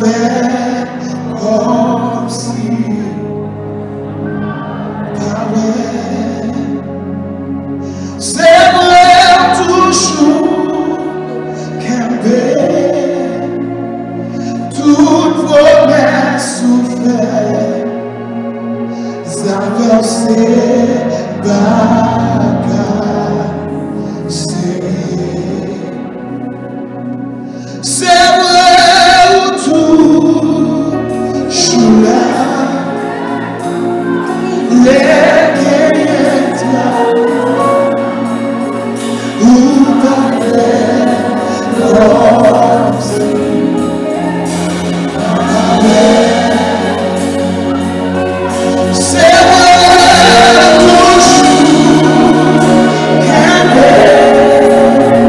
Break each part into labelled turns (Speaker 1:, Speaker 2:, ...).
Speaker 1: fait comme si pas vrai. C'est vrai toujours qu'un bébé, toute promesse souffert, avancées c'est vrai où tout choula les guerres où parlait comme si c'est vrai toujours qu'un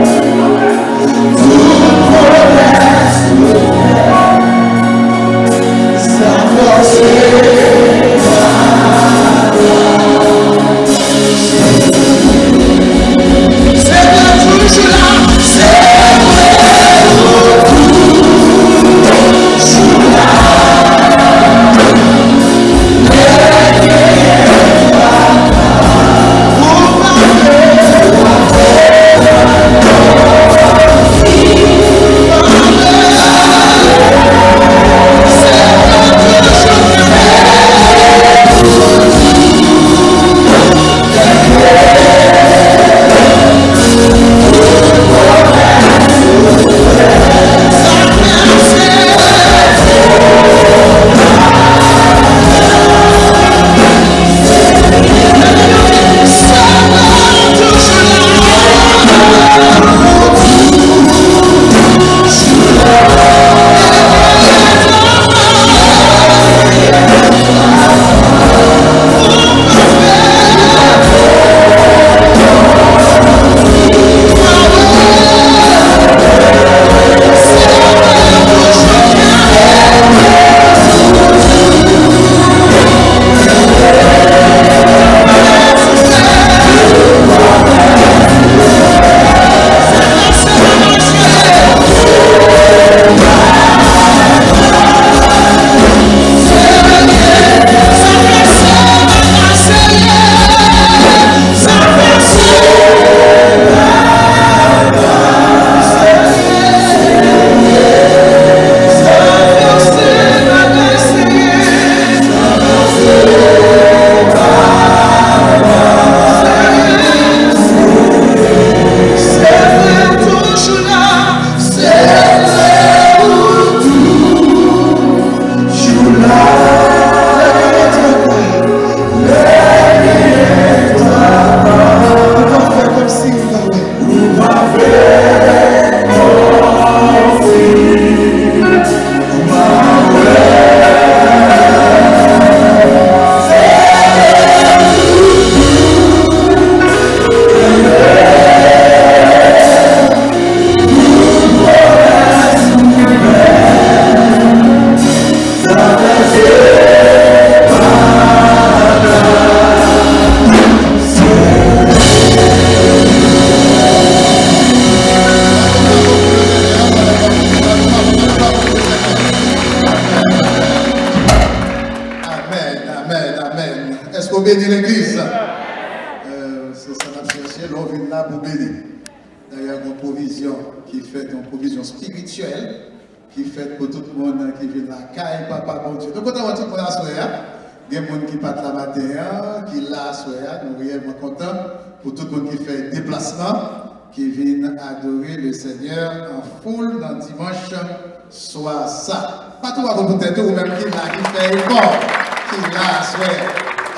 Speaker 2: bénir l'église. C'est ça qu'on a cherché, l'on vient là pour bénir. D'ailleurs, une provision qui fait une provision spirituelle, qui fait pour tout le monde qui vient là, caille, papa, bon Dieu. Donc, quand on va tout le monde à soya, il y a des gens qui partent la matin, qui là à soya, nous sommes vraiment contents pour tout le monde qui fait déplacement, qui vient adorer le Seigneur en foule dans dimanche soir. Ça, pas tout à vous peut-être, ou même qui là, qui fait effort, qui là à soya.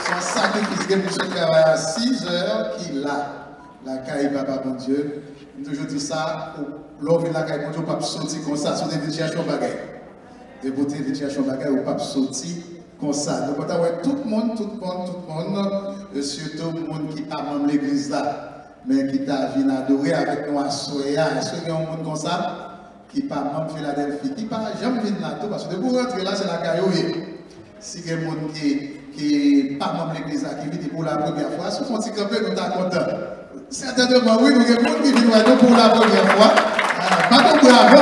Speaker 2: Son sacrifice que M. travaille à 6 heures, qui là, la caille papa bon Dieu. Toujours dit ça, l'homme vient la caille bon Dieu, pas sortir comme ça, sur des chercheurs bagaille. Des beautés de chercheurs bagaille, ou pas sortir comme ça. Donc, on a tout le monde, surtout le monde qui a même l'église là, mais qui t'a venu adorer avec nous à Soya. Est-ce qu'il y a un monde comme ça, qui pas même Philadelphie, qui pas jamais venu là, parce que pour rentrer là, c'est la caille. Si il y a un monde qui pas membre de l'église qui vient pour la première fois, si on dit que nous sommes contents. Certainement, oui, nous avons des gens qui viennent pour la première fois. Pas de bravo,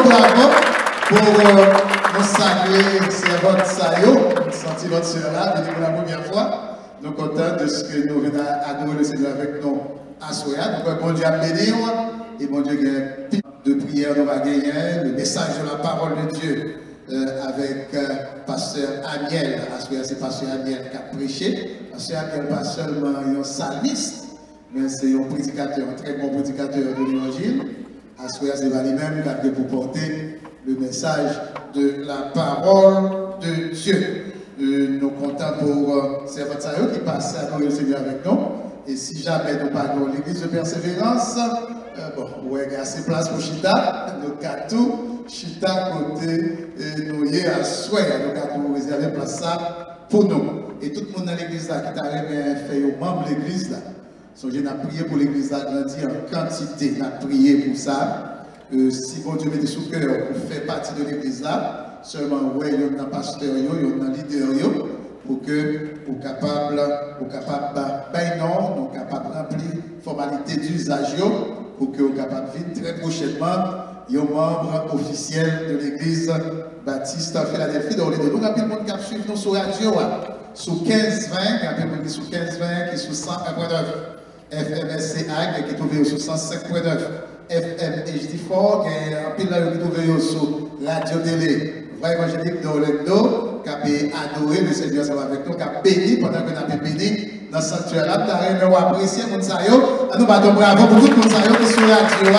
Speaker 2: bravo pour nos saluer servante Sayo, senti votre soeur là, venez pour la première fois. Nous sommes contents de ce que nous venons adorer le Seigneur avec nous à Soya. Donc, bon Dieu a béni et bon Dieu a de prière, nous va gagner le message de la parole de Dieu avec pasteur Amiel. À Soya, c'est pasteur Amiel qui a prêché. Pasteur Amiel, pas seulement un psalmiste, mais c'est un prédicateur, un très bon prédicateur de l'évangile. À Soya, c'est lui-même qui a pour porter le message de la parole de Dieu. Nous sommes contents pour Servant Sayo qui passe à adorer le Seigneur avec nous. Et si jamais nous parlons de l'église de persévérance, bon, ouais, il y a assez de place pour Chita. Nous avons tout Chita côté nous y à souhait. Nous avons réservé place ça pour nous. Et tout le monde dans l'église là qui t'a fait au membre de l'église là. Songez, nous avons prié pour l'église là, grandir en quantité. Nous avons prié pour ça. Si bon Dieu met sous cœur pour faire partie de l'église là, seulement ouais, il y a un pasteur, il y a un leader, pour que vous capable ben non, nous capable remplir formalité d'usage pour que vous capable vite très prochainement un membre officiel de l'église baptiste en Philadelphie. Donc, nous avons le monde qui suit nous sur radio, sur 15-20, il y a un monde qui sur 15-20, qui est sur 101.9 FMSCA, qui est trouvé sur 105.9 FM HD Fort, il y a un pile là qui est trouvé sur Radio Télé. Vrai évangélique d'Orlando, qui a adoré le Seigneur avec nous, qui a béni pendant que nous avons béni dans le sanctuaire. Nous avons apprécié mon sayo. Nous battons bravo pour tout le monde qui est sur la radio,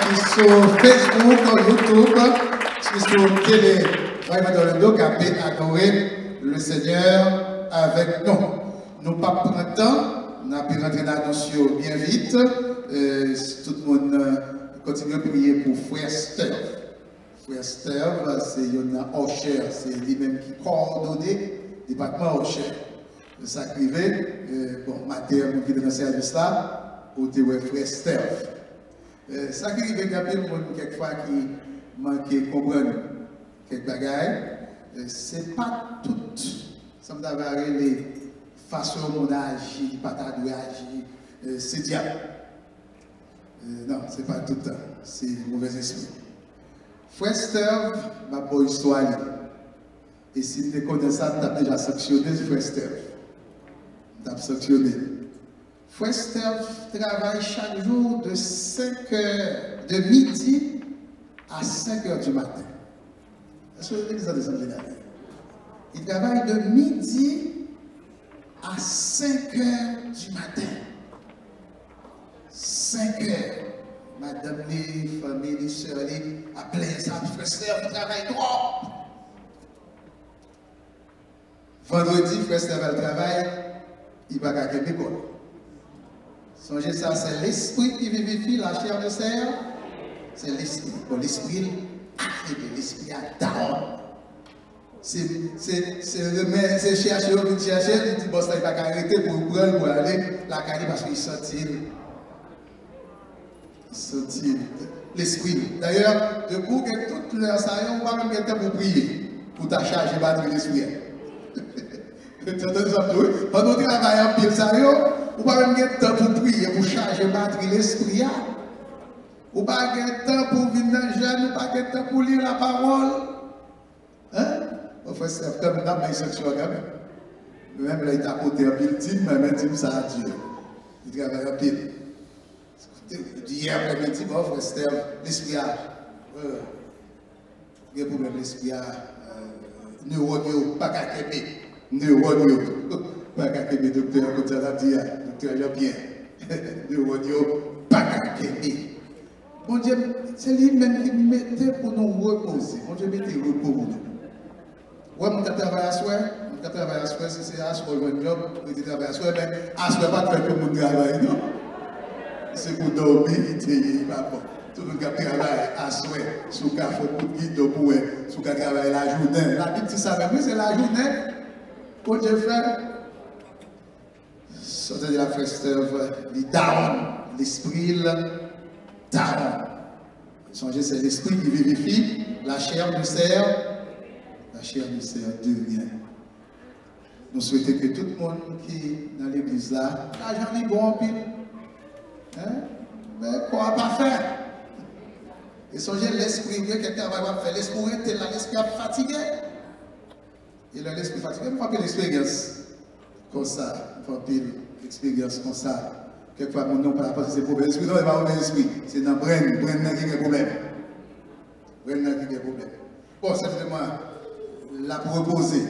Speaker 2: qui est sur Facebook, YouTube, qui est sur télé. Vrai d'Orlando, qui a adoré le Seigneur avec nous. Nous ne pas prendre le temps, nous avons rentré dans la notion bien vite. Tout le monde continue à prier pour Frère Steph. Frère Steve, c'est un Orcher, c'est lui-même qui coordonne le département Orcher. Ça privé, bon, matin, on est dans ce service-là, au Frère Steve. Ça qui arrive, il y a quelquefois qui manque de comprendre quelques bagailles. Ce n'est pas tout. Ça me donne les façons dont on agit, pas de agir, c'est diable. Non, ce n'est pas tout le temps, c'est mauvais esprit. Frère Steve, ma bonne histoire. Et si tu connais ça, tu as déjà sanctionné Frère Steve. Tu as sanctionné. Frère Steve travaille chaque jour de 5 heures, de midi à 5 heures du matin. Est-ce que vous avez des exemples? Il travaille de midi à 5 heures du matin. 5 heures. Madame, les familles, les soeurs, les appelés, ça, frère Steve, il travaille trop. Vendredi, frère Steve, il travaille, il va à l'école. Songez ça, c'est l'esprit qui vivifie la chair de serre. C'est l'esprit. Bon, l'esprit arrive, l'esprit a down. C'est chercher, il dit, bon, ça, il va arrêter pour prendre, pour aller la carrière parce qu'il sentit. L'esprit. D'ailleurs, de coup, que toute l'heure, ça y est, on va même être pour prier, pour ta charge battre l'esprit. Pendant que travaille en pile, ça y est, on va même être pour prier, pour charger battre l'esprit. On va pas être temps pour venir dans le jeûne, on va pas être temps pour lire la parole. Hein? On fait ça, comme une âme sexuelle quand même. Même là, il t'a porté un pile, même dit ça à Dieu. Il travaille en pile. Hier après-midi, mon frère Steve, l'esprit a. Il y a un problème, l'esprit a. Neuronio, pas qu'à Québec. Neuronio, pas qu'à Québec, docteur, comme ça l'a dit, docteur Jean-Pierre. Neuronio, pas qu'à Québec. Bon Dieu, c'est lui-même qui mettait pour nous reposer. Bon Dieu, mettez repos pour nous. Ouais, mon travail à soi, mon travail à soi, si c'est à soi, le job, mon travail à soi, mais à soi, pas de faire que mon travail, non? C'est pour dormir, il va bon. Tout le monde qui travaille à souhait, sous le café, pour guider, pour sous le travail la journée. La Bible dit ça, mais c'est la journée pour Dieu faire. Sortez de la frère Steve, il down, l'esprit down. Songez, c'est l'esprit qui vivifie, la chair nous sert, de rien. Nous souhaitons que tout le monde qui est dans l'église là, l'argent est bon, puis. Hein? Mais quoi pas faire? Et songez l'esprit, quelqu'un va faire l'esprit, l'esprit fatigué. Et là, l'esprit fatigué, on fait l'expérience comme ça. On fait l'expérience comme ça. Quelquefois, mon nom par rapport à ces problèmes. L'esprit, non, il va pas l'esprit. C'est dans le brain qui a problème. Brain qui a problème. Bon, simplement, là pour reposer.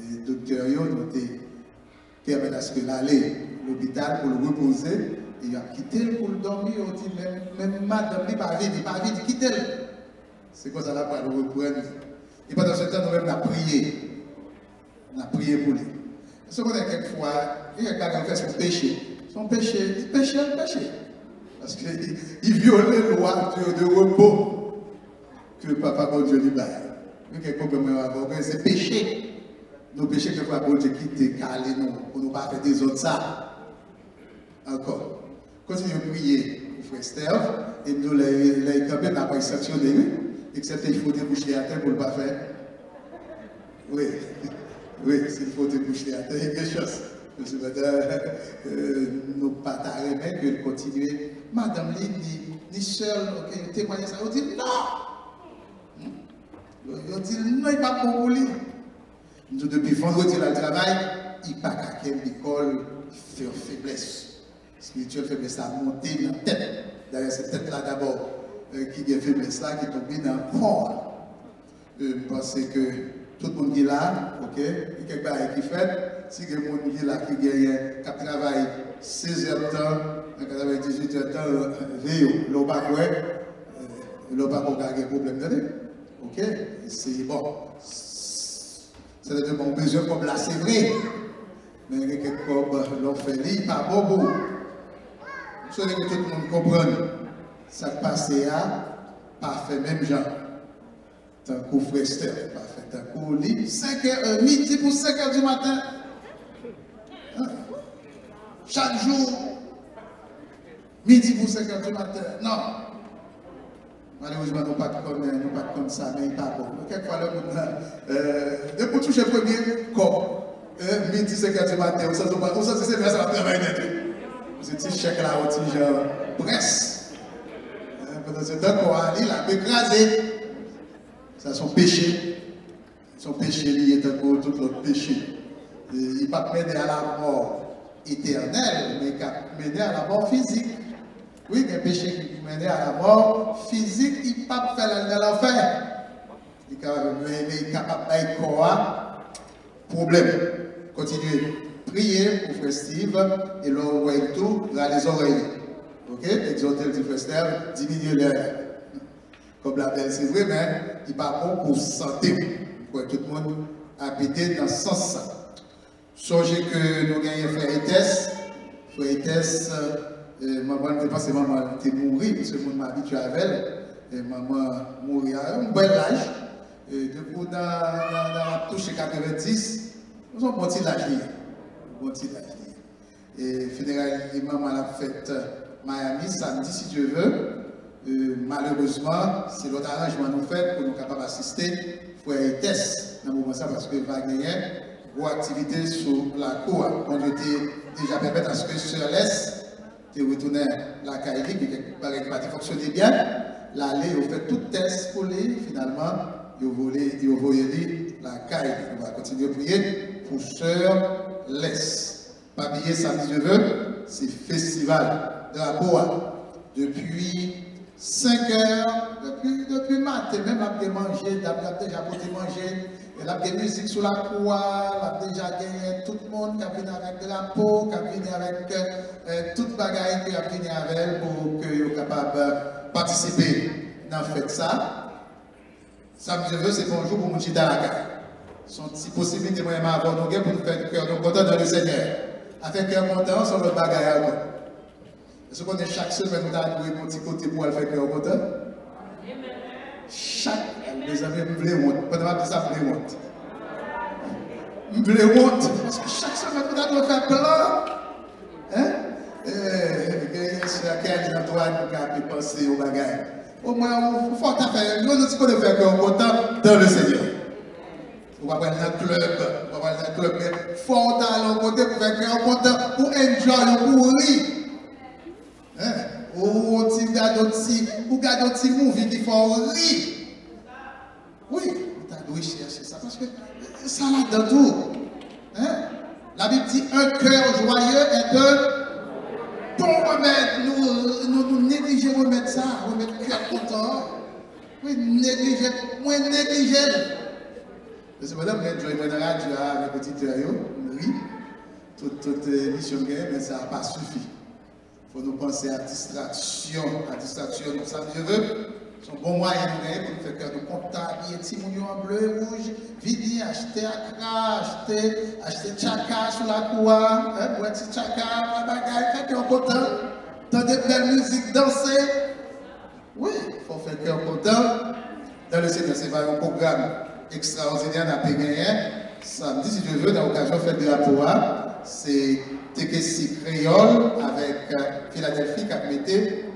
Speaker 2: Et le docteur, il permet à ce que l'aller à l'hôpital pour le reposer. Et il a quitté pour le dormir. On dit, même madame, il pas vide, quitte le. C'est quoi ça là pour le reprendre. Et pendant ce temps, nous-mêmes, on a prié. On a prié pour lui. Ce qu'on a quelquefois, il y a quelqu'un qui fait son péché. Son péché, il péché. Parce qu'il violait la loi de repos que papa, bon Dieu, lui baille. Il y a quelqu'un qui c'est péché. Nos péchés, quelquefois, bon Dieu, quitte, calé, nous, pour ne pas faire des autres ça. Encore. Continuez à prier pour frère Steve. Et nous, les campés, n'a pas sanctionné, excepté qu'il faut déboucher à terre pour ne pas faire. Oui. Oui, s'il faut déboucher à terre, il y a quelque chose. Monsieur nous pas t'arrêter, mais que continuer. Madame ni seule, ok, témoigner ça. On dit non. On dit non, il n'est pas pour lui. Nous, depuis vendredi, le travail, il n'y a pas qu'à l'école faire faiblesse. Spirituelle faiblesse, ça a monté dans la tête. D'ailleurs, c'est peut-être là d'abord qui a faiblesse là, qui est tombé dans le corps. Je pense que tout le monde qui est là, ok, il y a quelque chose qui fait. Si il y a quelqu'un qui est là, qui travaille 16 heures de temps, qui travaille 18 heures de temps, il n'a pas de problème de lui. Ok, c'est bon. C'est de bon besoin comme là, c'est vrai. Mais il y a quelque chose l'on fait, il pas beaucoup. Je veux que tout le monde comprenne. Ça passe à pas fait même genre. Tant qu'au frère Steph, pas fait tant qu'au lit, 5h, midi pour 5h du matin. Hein? Chaque jour, midi pour 5h du matin. Non. Malheureusement, nous ne pas comme ça, mais il n'est pas bon. Quelquefois, là, pour toucher le premier corps, midi 5h du matin, on sent que c'est ça va travailler net. Vous êtes chèque là, on dit genre presse. Pendant ce temps qu'on a dit, il a écrasé. C'est son péché. Son péché lié à tout l'autre péché. Il ne va pas mener à la mort éternelle, mais il va mener à la mort physique. Oui, il y a un péché qui mène à la mort physique, il ne va pas faire dans l'enfer. Il est capable de quoi problème. Continuez. Priez pour frère Steve et l'oreille tout dans les oreilles. Ok? Exhortez le frère Steve, diminuez l'air. Comme la belle, c'est vrai, mais il n'est pas bon pour santé. Pour tout le monde habiter dans ce sens. Songez que nous gagnons frère Etes. Frère Etes, maman, je pense que maman était mourie, parce que le monde m'a habitué avec elle. Et maman mourit à un bel âge. Et depuis dans la touche 90, nous avons un petit âge. Et finalement, maman a fait Miami samedi, si Dieu veut. Malheureusement, c'est l'autre arrangement nous fait pour nous capables d'assister pour un test dans le moment ça parce que va gagner une activité sur la cour. On était déjà permettre à ce que Sœur Laisse te retourne la caille qui paraît pas fonctionner bien. L'aller, on fait tout test pour lui. Finalement, il a volé la caille. On va continuer à prier pour Sœur Laisse. Pas oublier samedi Dieu veut, c'est festival de la Boa depuis 5 heures, depuis matin, même après manger, déjà pour manger, elle a des musiques sur la cour, elle a déjà gagné tout le monde qui a venu avec de la peau, qui a venu avec toute bagaille qui a venu avec elle pour que soient capables de participer dans la fête ça. Ça me veut, c'est bonjour pour mon chita la caille. Son si possibilité, moi, avoir nos pour nous faire cœur content dans le Seigneur. Avec cœur content, sur le bagaille. Est-ce qu'on est chaque semaine, nous avons un petit côté pour faire cœur content? Chaque, mes amis, je voulais honte. Pendant que ça, je voulais honte. Je voulais honte. Parce que chaque semaine, nous avons fait plein. Hein? Chacun dans toi, nous avons pensé au bagage. Au moins, il faut faire. Nous avons dit faire cœur content dans le Seigneur. On va aller dans le club. On va aller dans le club. Il faut aller côté pour faire cœur content, pour enjoy, pour rire. Ou regarde un petit movie qui font rire. Oui, tu dois chercher ça parce que ça là dans tout. Hein? La Bible dit un cœur joyeux est un bon remède. Nous négligeons remettre ça, remettre cœur content. Oui, négliger, moins négliger. C'est madame, je vais dans la radio avec petit oui, toute émission gagne, mais ça n'a pas suffi. Il faut nous penser à distraction, nous savons Dieu. Son bon moyen pour faire que nous comptabiliser petit mounion en bleu et rouge, vidi, acheter accra, acheter tchaka sur la cour, pour être tchaka, la bagaille, faire qu'on content, dans des belles musiques, danser. Oui, il faut faire qu'on content. Dans le Seigneur, c'est un programme extraordinaire dans le pays. Samedi, si Dieu veut, dans l'occasion de faire de la poa, c'est Tekesi Créole avec Philadelphie qui a mis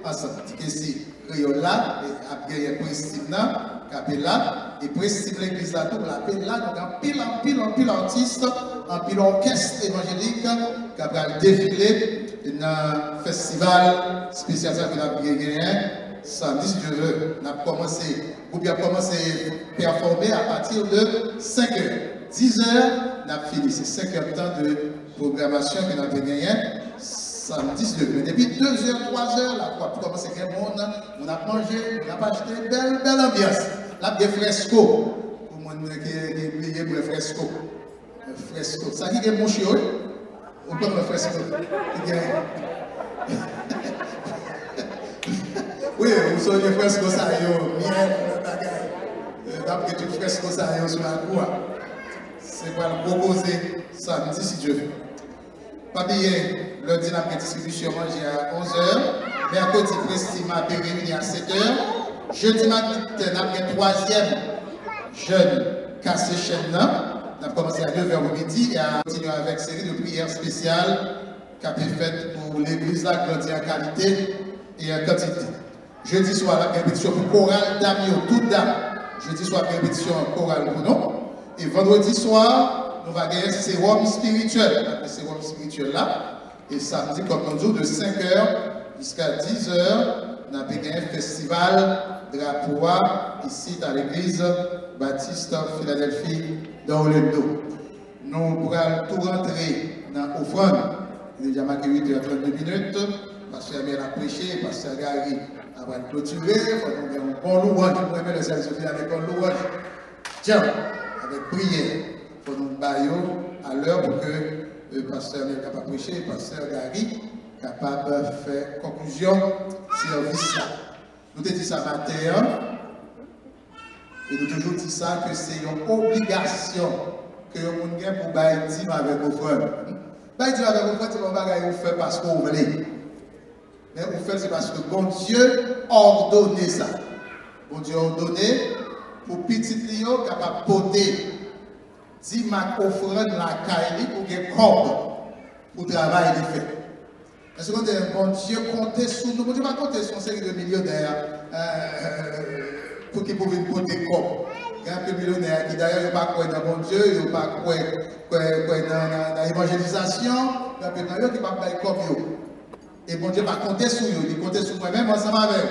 Speaker 2: ensemble. Tekesi Créole là, et a gagné Prestimna, Capella, et Prestim l'église là, tout la paix là, donc en pile artiste, en pile orchestre évangélique qui a défilé dans le festival spécial que nous avons gagné. Samedi, si Dieu veut, on a commencé à performer à partir de 5 h. 10 h, on a fini. C'est 5 heures de temps de programmation que nous avons gagné. Samedi, si Dieu veut. Depuis 2 h, 3 h, on a commencé à gagner. On a mangé, on a acheté une belle ambiance. Là, des fresco. Pour moi, qui est oublié pour les fresco. Fresco. Ça qui est mon chien, ou comme le fresco? Oui, vous savez, fresco ça y est, miel, bagaille. D'après tout fresco ça y est sur la cour. C'est pour le proposer samedi si Dieu veut. Pas bien, lundi, la distribution manger à 11 h. Mercredi, Prestima réuni à 7 h. Jeudi matin, après 3e jeune cassé chaîne. On a commencé à 9 h au midi et à continuer avec une série de prières spéciales qui a été faite pour l'église, la grandir en qualité et en quantité. Jeudi soir, la répétition pour chorale d'Amio, toute dame. Jeudi soir, répétition chorale pour nous. Et vendredi soir, nous allons gagner un sérum spirituel. Le sérum spirituel là. Et samedi, comme on dit, de 5 h jusqu'à 10 h, nous avons gagné un festival de la poa ici dans l'église Baptiste Philadelphie d'Orlando. Nous pourrons tout rentrer dans l'offrande. Il est déjà marqué 8 h 32 minutes. Pasteur Amel a prêché, Pasteur Gary va clôturer, il faut nous faire un bon louange, nous aimons le ciel se finir avec un louange. Tiens, avec prière, il faut nous bailler à l'heure pour que le pasteur est capable de prêcher, le pasteur Gary capable de faire conclusion service. Nous te dit ça matin, et nous toujours dit ça que c'est une obligation que nous avons pour bailler avec vos frères. Bailler avec vos frères, c'est un bagage que vous faites parce que vous voulez. Mais vous faites, c'est parce que bon Dieu a ordonné ça. Bon Dieu a ordonné pour petit Lio capable de porter 10 marques offrandes la caille pour qu'il corps pour travail de fait. Parce que bon Dieu comptait sur nous. Bon Dieu va compter sur une série de millionnaires pour qu'ils puissent porter corps. Il y a un peu de millionnaires qui d'ailleurs n'ont pas croire dans bon Dieu, ils n'ont pas croire dans l'évangélisation, il y a un peu de millionnaires qui ne peuvent pas corps. Et bon Dieu va compter sur nous, il compte sur moi-même ensemble avec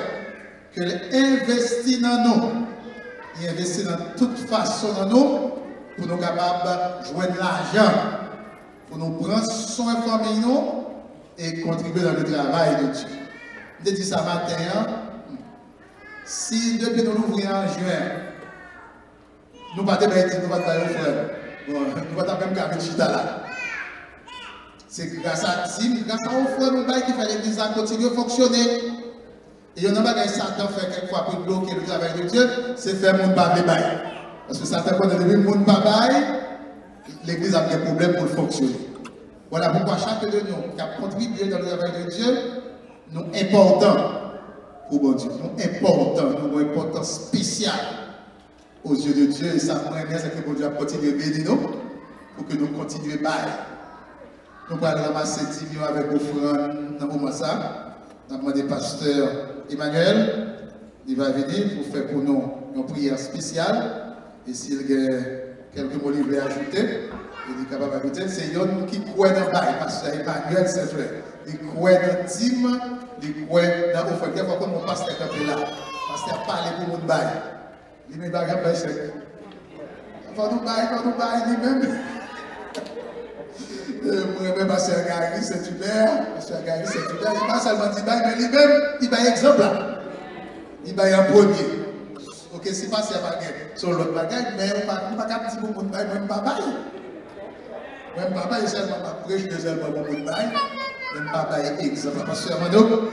Speaker 2: que investit dans nous, il investit dans toute façon dans nous pour nous capables de joindre l'argent, pour nous prendre soin de famille nous et contribuer dans le travail de Dieu. Je dis ça matin, si depuis nous l'ouvrir en juin, nous ne pouvons pas dire nous ne pouvons pas faire frère, nous ne pouvons pas même faire chita là. C'est grâce à Tim, grâce à offre nous qui fait l'église à continuer à fonctionner. Et il y a un bagage Satan fait quelquefois pour bloquer le travail de Dieu, c'est faire mon bail. Parce que Satan, quand on dit mon bail, l'église a des problèmes pour fonctionner. Voilà pourquoi chacun de nous qui a contribué dans le travail de Dieu, nous importants pour bon Dieu. Nous importants, nous avons une importance spéciale aux yeux de Dieu. Et ça, moi, c'est que bon Dieu a continué à bénir nous pour que nous continuions à bailler. Nous allons ramasser 10 millions avec offrande dans le moment ça. Nous avons demandé pasteur Emmanuel, il va venir pour faire pour nous une prière spéciale. Et s'il y a quelques mots qu'il veut ajouter, il est capable d'ajouter. C'est un qui croit dans le bail, pasteur Emmanuel, c'est vrai. Il croit dans le dîme, il croit dans l'offrande. Quelquefois, comme mon pasteur est là, pasteur parle pour mon bail. Il me bague un bail sec. faut nous bailler lui-même. Moi-même, Pasteur Gary Saint-Hubert, il pas seulement dit bail, mais lui-même, il baille exemple là. Il baille en premier. Ok, c'est pas ça baguette sur l'autre baguette, mais on ne va pas dire pour mon bail, même pas bail. Même pas bail, seulement pas prêcher seulement pour mon bail, même pas bail exemple. Pasteur Mando,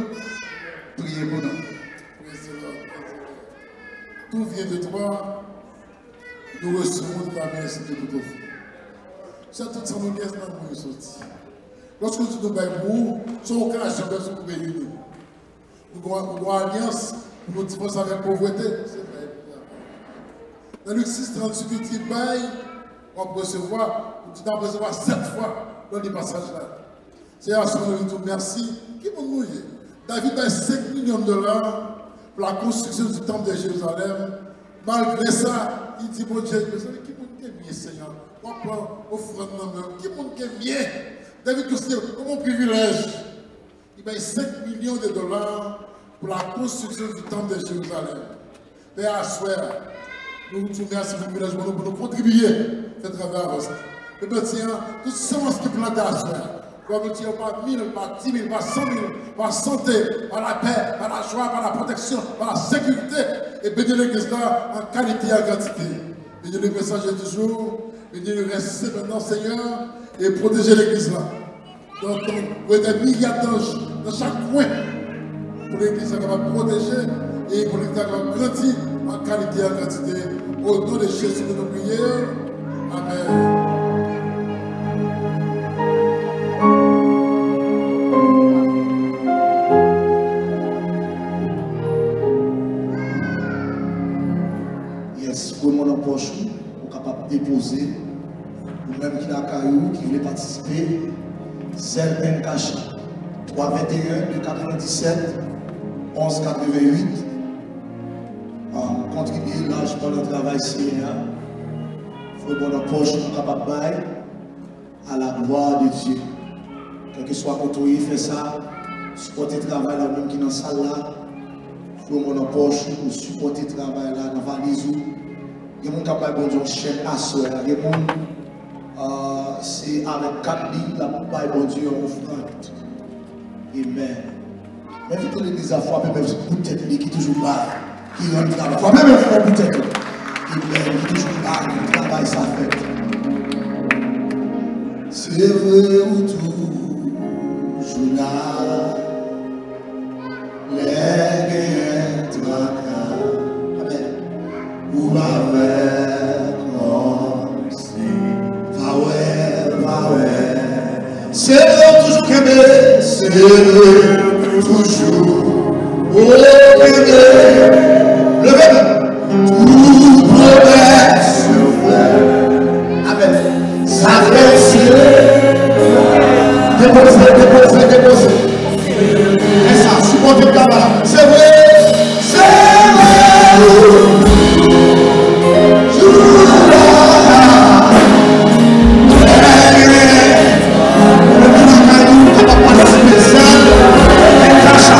Speaker 2: priez pour nous.
Speaker 3: Tout vient de toi, nous recevons ta merci de tout au fond. C'est tout ça nous laisse dans le sorti. Lorsque nous nous baillons, c'est une occasion de nous réunir. Nous avons une alliance pour nous divorcer avec la pauvreté. Dans Luc 6, 38, il dit bail, on peut recevoir, tu dois recevoir 7 fois dans les passages là. C'est à ce moment nous disons merci. Qui peut nous dire? David a 5 millions de dollars pour la construction du temple de Jérusalem. Malgré ça, il dit, bon Dieu, qui peut bien, Seigneur? On prend offrande même. Qui peut bien? David, comme un privilège. Il paye 5 millions de dollars pour la construction du temple de Jérusalem. Père Assoir, nous vous remercions pour nous contribuer à ce travail avancé. Et bien, tiens, tout ce qui est planté à Assoir. Comme nous tirons par 1000, par 10 000, par 100 000, par santé, par la paix, par la joie, par la protection, par la sécurité, et bénir l'église là en qualité et en quantité. Bénir le messager du jour, bénir le reste maintenant, Seigneur, et protéger l'église là. Donc, vous êtes des milliards d'anges dans chaque coin pour l'église capable de protéger et pour l'église capable de grandir en qualité et en quantité. Au nom de Jésus de nos prières. Amen.
Speaker 2: Pour mon empoche, pour capable de déposer, ou même qui n'a caillou, qui voulait participer, Zelben Kacha, 321 de 97, 1188, contribuer largement dans le travail CNA. Pour mon empoche, pour capable à la gloire de Dieu. Quel que soit quand il fait ça, supporter le travail là, même qui est dans la salle là, pour mon empoche, pour supporter le travail là, dans la valise. Il y a des gens qui ont besoin de chèque à soi. Il y a des gens c'est avec 4 lignes, la paille bon Dieu en offrande. Amen. Même si l'église a frappé, même si vous tête qui est toujours là, qui rentre le travail. Frappé, même si vous tête. Amen. Qui est toujours là, qui travaille sa fête. C'est vrai ou toujours là. Les guerres tracas. Amen. Ou avec c'est toujours qu'aimer, c'est toujours aimer. Levez-le. Tout promesse. Amen. Ça fait aussi. Déposez. Et ça, supportez le travail. C'est vrai. C'est vrai. Cacha.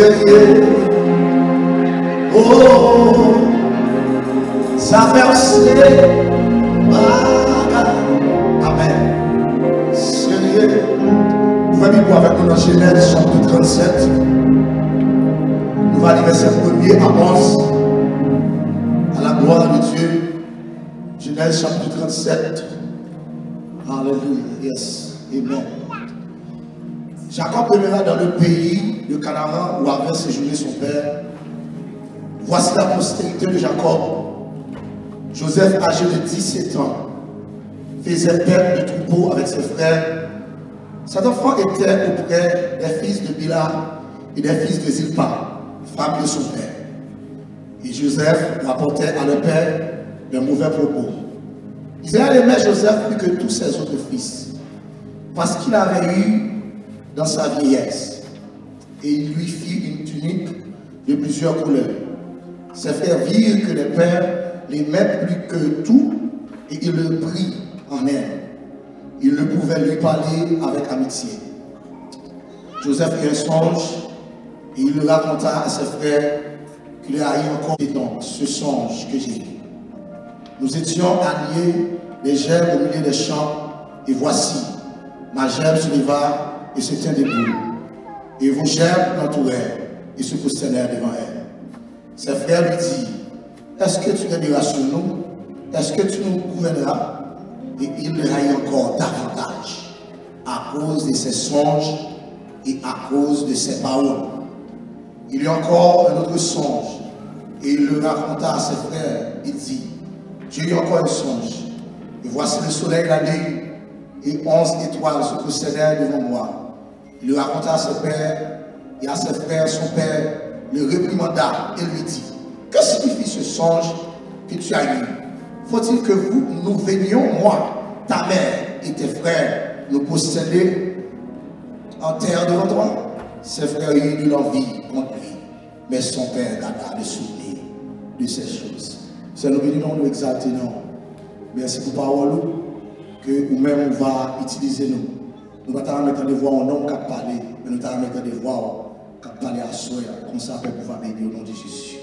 Speaker 2: Seigneur. Oh, sa versé. Amen. Seigneur. Vous allez voir avec nous dans Genèse chapitre 37. Nous allons verset 1er à 11. À la gloire de Dieu. Genèse chapitre 37. Alléluia. Yes. Amen. Jacob demeura dans le pays de Canaan où avait séjourné son père. Voici la postérité de Jacob. Joseph, âgé de 17 ans, faisait paître de troupeaux avec ses frères. Cet enfant était auprès des fils de Bila et des fils de Zilpa, femme de son père. Et Joseph rapportait à leur père de mauvais propos. Israël aimait Joseph plus que tous ses autres fils, parce qu'il avait eu dans sa vieillesse, et il lui fit une tunique de plusieurs couleurs. Ses frères virent que les pères l'aimaient plus que tout, et il le prit en aile. Il ne pouvait lui parler avec amitié. Joseph eut un songe, et il le raconta à ses frères qu'il a eu encore donc ce songe que j'ai vu. Nous étions alliés des gerbes au milieu des champs, et voici, ma gerbe se leva et se tient debout, et vos gerbes l'entourèrent et se prosternèrent devant elle. Ses frères lui dirent, est-ce que tu régneras sur nous? Est-ce que tu nous gouverneras? Et il le haït encore davantage à cause de ses songes et à cause de ses paroles. Il y eut encore un autre songe, et il le raconta à ses frères. Il dit, j'ai eu encore un songe, et voici le soleil, la lune, et 11 étoiles se procédèrent devant moi. Il le raconta à ses pères et à ses frères. Son père le réprimanda et lui dit, que signifie ce songe que tu as eu? Faut-il que nous venions, moi, ta mère et tes frères, nous posséder en terre devant toi? Ses frères eurent de l'envie contre lui, mais son père garda le souvenir de ces choses. C'est nous venons nous exalter, non. Merci pour parole que nous-mêmes on va utiliser nous. Nous ne pouvons pas mettre des voix en homme qui parler, mais nous allons mettre des voix qui parler à soi, comme ça pour pouvoir bénir au nom de Jésus.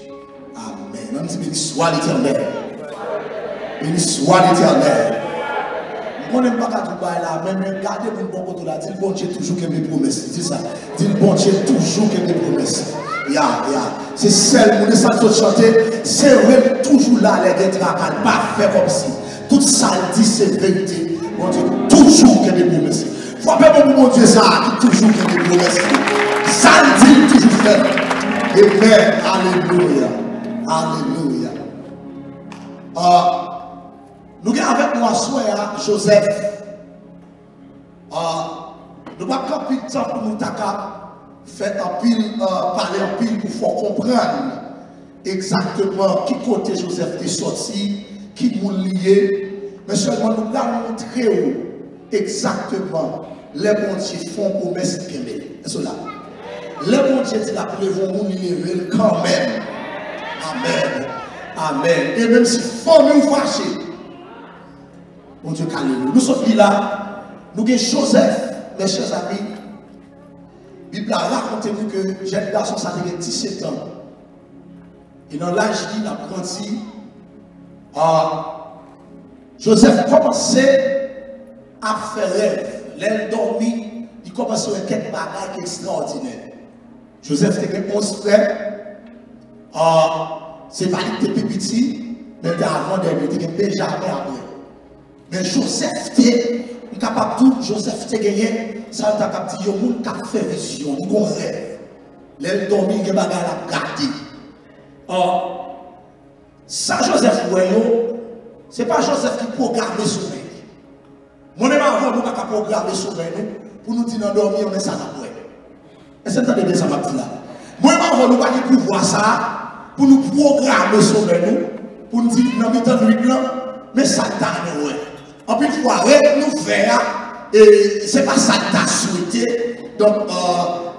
Speaker 2: Amen. Même si béni soit l'Éternel. Béni soit l'Éternel. On n'aime pas quand on là, même regardez pour le bon côté là, dit le bon Dieu toujours qu'il me promesses. Dis ça. Dis le bon Dieu toujours qu'il me promesses. C'est celle où nous sommes chanter, c'est vrai toujours là, les gens ne pas faire comme si. Tout ça dit c'est vérité. Mon Dieu, toujours qu'il me promesses. Faut pas pour mon Dieu ça, toujours qu'il me promesses. Ça dit toujours fait. Amen. Alléluia. Alléluia. Nous avons avec nous à soir Joseph. Nous n'avons pas pris de temps pour nous faire un pile, parler un pile pour faire comprendre exactement qui côté Joseph est sorti, qui nous lié. Mais seulement nous allons montrer exactement les bons dieux font promesse qu'il y a. C'est là. Les bons dieux disent la prévont nous lever quand même. Amen. Amen. Et même si famille ou fâché, mon Dieu, calme-nous. Nous sommes là, nous avons Joseph, mes chers amis. La Bible a raconté nous que jeune garçon, ça avait 17 ans. Et dans l'âge il a grandi, Joseph commençait à faire rêve. L'aile dormit, il commençait à faire quelques bagages extraordinaires. Joseph était 11 frères. C'est pas qu'il était petit, mais il était avant d'elle, il était Benjamin après. Mais Joseph était capable de tout. Joseph était gagné. Ça t'a capable de dire, il y a un fait vision, il y a un rêve. L'aile dormit, il y a des bagages à garder. Ça, Joseph, ce n'est pas Joseph qui programme le sommeil. Mon aimant avant, nous avons programmé le sommeil pour nous dire dormir, mais ça n'a pas. Est-ce que vous entendez ça, ma petite là? Moi, avant, nous avons pouvoir ça pour nous programmer le sommeil, pour nous dire dans le temps de nuit, mais ça n'a pas. En plus, il faut nous faire, et ce n'est pas ça que tu as souhaité, donc,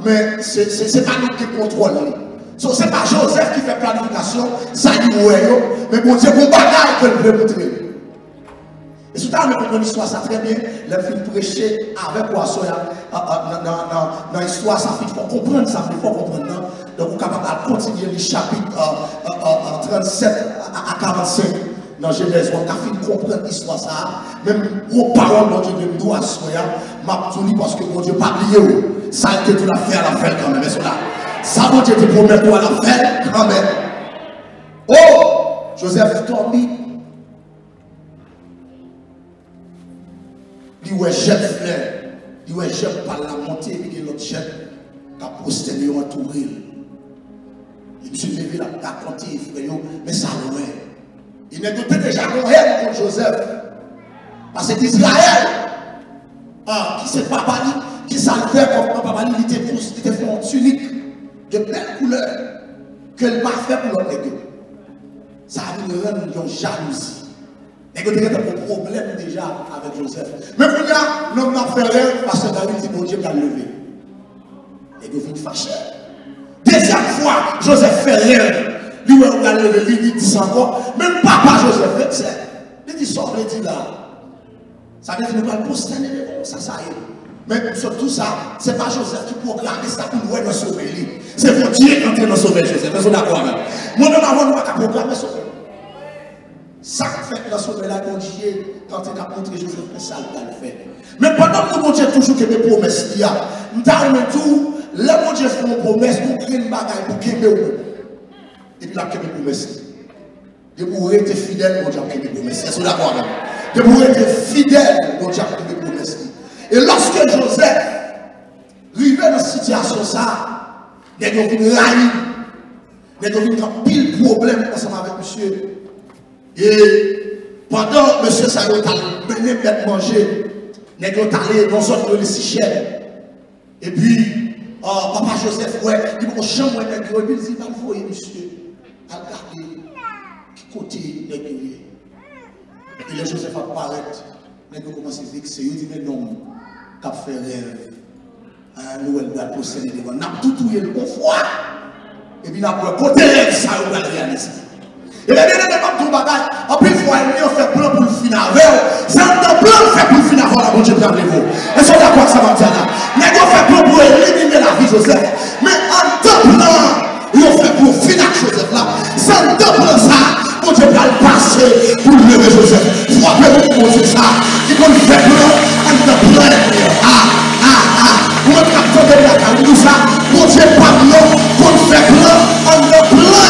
Speaker 2: mais ce n'est pas nous qui contrôlons. Ce n'est pas Joseph qui fait planification, ça y est, mais bon Dieu, bon bagage que je veux montrer. Et surtout, nous comprenons l'histoire, ça très bien, les films prêcher avec poisson, dans l'histoire, ça il faut comprendre ça, il faut comprendre.
Speaker 4: Donc, vous êtes capable de continuer le chapitre 37 à 45 dans Genèse. On a fait comprendre l'histoire ça. Même aux paroles de Dieu de nous à soi, m'a tout dit parce que mon Dieu n'a pas oublié. Ça a été tout l'affaire à la fin quand même. Ça, mon Dieu te promet pour la fin quand même. Oh, Joseph dormi. Il ouais chef frère. Il ouais chef par la montée et puis l'autre chef qui a posté entouré. Il me levé là, il a compté frère, mais ça loin. Il n'était déjà haine contre Joseph. Parce que Israël, qui c'est papa, qui s'en fait comme papa, il était fait en tunique de belle couleur que le pas fait pour l'autre nègre. Ça a une jalousie. Et que tu as un problème déjà avec Joseph. Mais pour y a, l'homme n'a fait rien parce que David dit, mon Dieu m'a levé. Et il vient fâché. Deuxième fois, Joseph fait rien. Lui, on a levé, lui, il dit encore. Même papa Joseph, c'est. Il dit, sort, il dit là. Ça veut dire qu'il ne va pas poster ça y est. Mais surtout ça, ce n'est pas Joseph qui programme ça pour nous dans sauver. C'est pour Dieu qui est dans sauver Joseph. Vous êtes d'accord? Moi, nous n'avons pas qu'à programmer sauver. Ça fait dans sauver là, mon Dieu, quand il a montré Joseph, ça le fait. Mais pendant que mon Dieu toujours que mes promesses, il y a, tout, là, mon Dieu fait une promesse, pour créer une bagaille, pour créer et puis là, qu'il y a des promesses. De pour être fidèle, mon Dieu, qu'il y a des promesses. Est-ce que vous êtes d'accord? De pour être fidèle, mon Dieu, qu'il y a des promesses. Et lorsque Joseph arrivait dans cette situation, ça, il y a une raille, il y a un pile problème ensemble avec monsieur. Et pendant monsieur Sayo a mené à manger, il y a allé dans son le Sichel. Et puis, papa Joseph, ouais, il m'a chambre, il dit, va le voir, monsieur, à regarder qui côté il est. Et puis, Joseph apparaît, il a commencé à vexer, il dit, mais non. Qu'a fait rêve. Nous, elle doit posséder devant. N'a tout touillé le confort. Et puis, n'a pas côté rêve, ça, on va réaliser. Et bien, il y a des bagages. En plus, il faut faire plan pour le finir. C'est un plan pour faire pour le finir. Voilà, bon Dieu, vous. Est-ce que vous êtes d'accord avec ça, va dire là? Mais il faut faire plan pour éliminer la vie de Joseph. Mais en temps plan, il faut faire pour finir Joseph là. C'est un temps plan ça. Bon Dieu, va le passer pour lever Joseph. Frappez-vous pour ça. Il faut le faire plan. Vous êtes capable de la caille, tout ça, mon Dieu, pas blanc, pour faire blanc, en de blanc.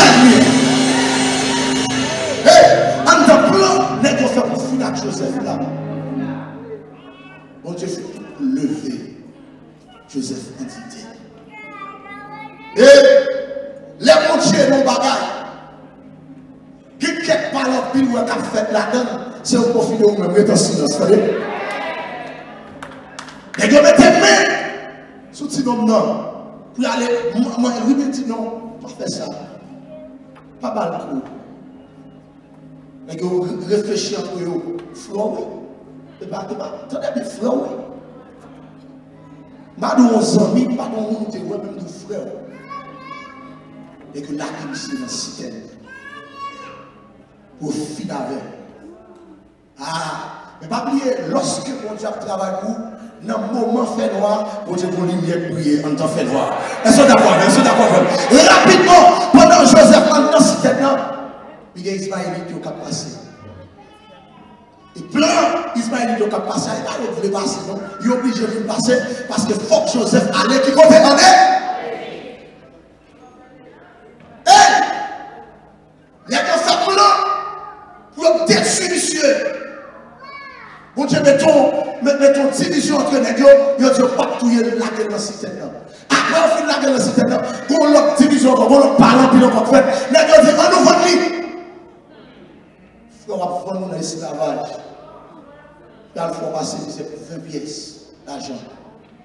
Speaker 4: En de blanc, n'est-ce pas pour finir avec Joseph là. Mon Dieu, fait lever Joseph entité. Et les mon Dieu, mon bagaille, qui quelque part la pile ou un fait là-dedans, c'est au profit de vous-même, vous êtes en silence, vous savez. Et vous mettez main sur ce nom non. Pour aller, moi, lui me dit non, pas faire ça. Pas mal de coup. Et vous réfléchissez entre vous, flou, et pas, attendez, mais flou. Pas de 11 ans, pas de 11 ans, même de frère. Et que là, il est dans la cité. Pour finir avec. Mais pas oublier, lorsque mon Dieu travaille pour vous, dans le moment fait noir, pour Dieu pour lumière briller en temps fait noir. Est-ce que d'accord? Est-ce que d'accord? Rapidement, pendant Joseph dans cette cité, il y a Ismaël qui a passé. Et plein Ismaël qui a passé, il voulait passer, non? Il est obligé de passer parce que faut que Joseph allait qui compte en il y a un fait plan pour détruire monsieur. Bon Dieu, mettons division entre les deux, il y a pas tout la gueule dans la cité. Après, on fait la gueule dans la cité, on a division, on a parlé, puis on a fait. Les deux disent, on nous vend lui. On va prendre dans l'esclavage. Il faut passer 20 pièces d'argent.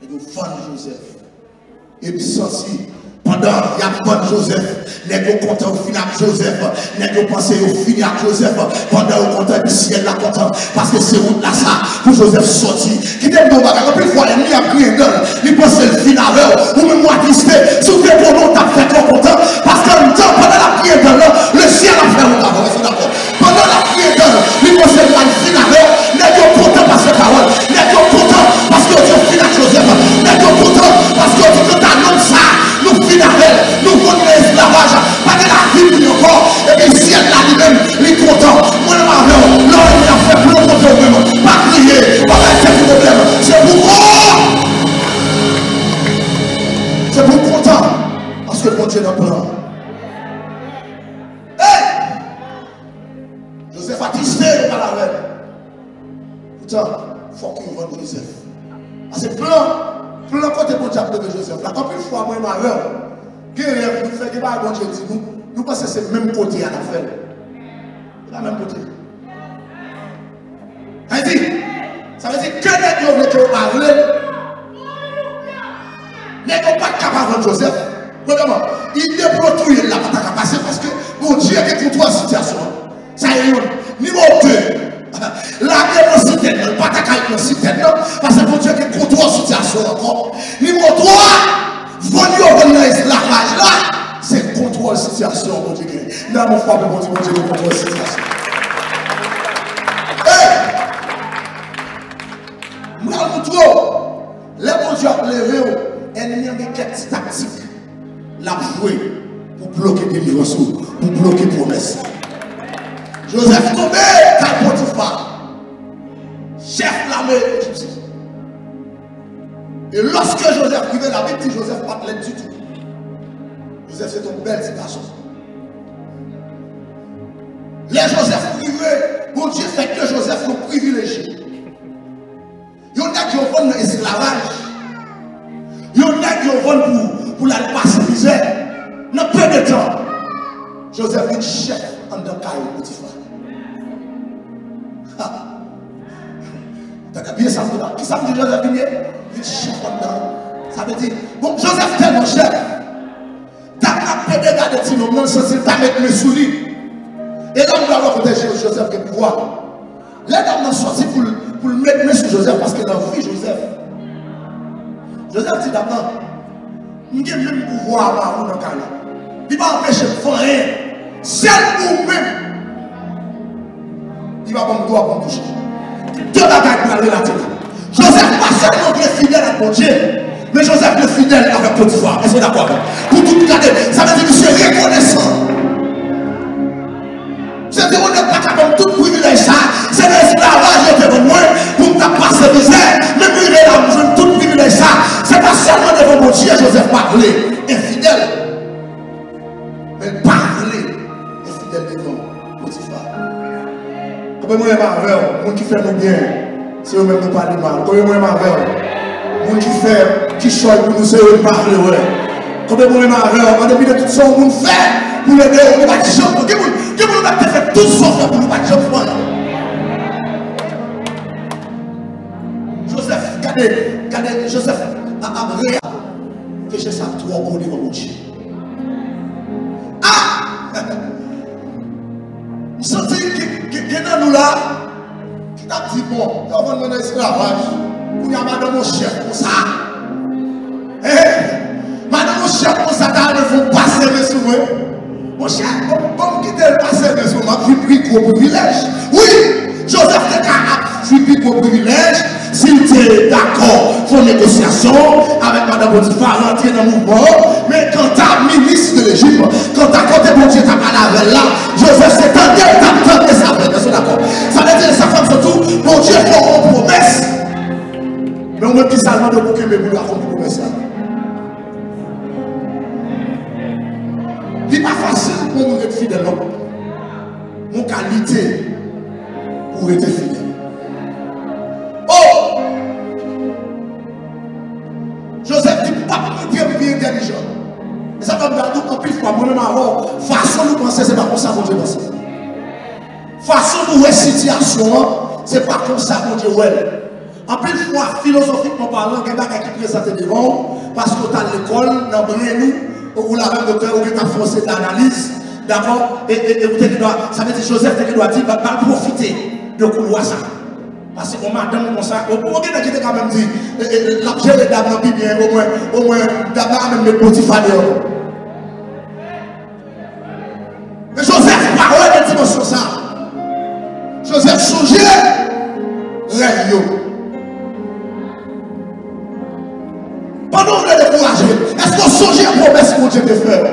Speaker 4: Et nous vendons Joseph. Et puis, ceci. Pendant il y a pas Joseph, les gens content au final Joseph, les gens pensent au final Joseph, pendant au content du ciel là content, parce que c'est où là ça, pour Joseph sorti, qui t'aime de bagarre, puis il faut aller, il a pris un gueule, il pense le final, ou même moi tristé, sous tes bonhommes, t'as fait trop content, parce que pendant la prière de l'homme, le ciel a fait un d'accord. Pendant la prière de l'homme, il pense le final, les gens contents parce que parole, les gens contents parce que Dieu final Joseph, les gens contents parce que Dieu t'annonce ça. Nous finissons, nous bon Dieu dans le plan. Hey! Joseph a tissé par la reine. Pourtant, il faut qu'il vende Joseph. Parce que plan côté bon Dieu de Joseph. La combien de fois, moi, ma rêve, qui rêve, nous fait que bon Dieu dit, nous pensons que c'est le même côté à la fin. C'est le même côté. Ça veut dire que les gens qui ont parlé, les gens pas capables de Joseph. Vraiment, il débrouille la bataille à passer parce que mon Dieu est contre la situation. Ça y est, numéro 2. La guerre dans la cité, le bataille dans la cité, parce que mon Dieu est contre la situation encore. Numéro 3, venir dans l'esclavage là, c'est contre la situation, mon Dieu. Là, mon frère, mon Dieu, est contre la situation. Moi, les bon Dieu a levé, ennemi a quelques tactiques. L'a joué pour bloquer des livres, pour bloquer les promesses. Joseph tombé, car Potiphar, chef de l'armée égyptienne. Et lorsque Joseph arrivait, la Bible dit Joseph pas plaît du tout. Joseph c'est un bel petit garçon. Les Joseph privés, bon Dieu fait que Joseph est privilégié. Il y en a qui ont vendu l'esclavage. Il y en a qui ont vendu pour la passer misère. Dans peu de temps, Joseph est chef en tant que Potiphar. Tu as bien ça. Qui ça veut dire Joseph il est chef en tant. Ça veut dire, bon, Joseph est tellement chef. Tu as pas de garder si nous sommes censés mettre les souliers. Et là, nous allons protéger Joseph qui est pouvoir. Là, nous sommes sortis pour le mettre sur Joseph parce qu'il a envie Joseph. Joseph dit d'abord, nous avons même pouvoir à vous dans le cas. Il va empêcher de faire rien. C'est nous-mêmes. Il va pas me droit pour me toucher. Deux bagages pour aller là-dessus. Joseph pas seulement est fidèle à mon Dieu, mais Joseph est fidèle avec Potiphar. Est-ce que vous êtes d'accord? Pour tout garder, ça veut dire que c'est reconnaissant. C'est-à-dire qu'on n'est pas capable de tout privilège ça. C'est l'esclavage devant moi pour ne pas se misère. Mais pour il est là, je veux tout privilège ça. C'est pas seulement devant mon Dieu, Joseph parlait. Infidèle. Mais parler. Infidèle devant Potiphar. Comme moi, je suis qui fait nous bien. C'est eux-mêmes qui parlent mal. Comme moi, je qui fait, qui choisit pour nous, c'est eux qui parlent. Comme moi, en dépit de tout ça, on fait pour l'aider, on ne va pas dire. Que vous avez fait tout ça pour nous battre Joseph, regardez, Joseph a fait ça trop bon devant mon Dieu. Ah! Il sentit qu'il y a nous là, qui t'a dit bon, on va demander esclavage, pour y avoir madame mon chef pour ça. Madame mon chef pour ça, il faut passer mes souvenirs. Mon cher, comme quitter le passé, mais on m'a pris pour privilège. Oui, Joseph a pris pour privilège. S'il était d'accord pour négociation avec Madame Potiphar, rentrer dans le mouvement. Mais quand tu as ministre de l'Égypte, quand tu as côté mon Dieu, tu as parlé avec là, Joseph s'est tendu, tu as tendu sa femme. D'accord. Ça veut dire sa femme surtout, mon Dieu, il faut une promesse. Mais on me dit seulement de bouquet, mais vous l'avez une promesse. Il n'est pas facile pour nous être fidèles. Mon qualité pour être fidèle. Oh! Joseph dit pas bien intelligent. Et ça va me garder en plus fois. Moi-même, façon de penser, c'est pas comme ça mon Dieu pense. Façon de voir situation, c'est pas comme ça mon Dieu ouais. En plus fois, philosophiquement parlant, il y a des gens qui présentent devant parce que tu as l'école, dans le nous. Ou la même docteur, ou qui a forcé l'analyse, d'accord, et ça veut dire Joseph qui doit dire, va profiter de couloir ça. Parce que madame, comme ça, au moins, qui était quand même dit, l'objet des dames, bien, au moins, d'abord, même les petits fadeurs. Mais Joseph parlait de dimension ça. Joseph songeait, rêve. Pendant qu'on est découragé, est-ce qu'on songe à la promesse que Dieu te fait?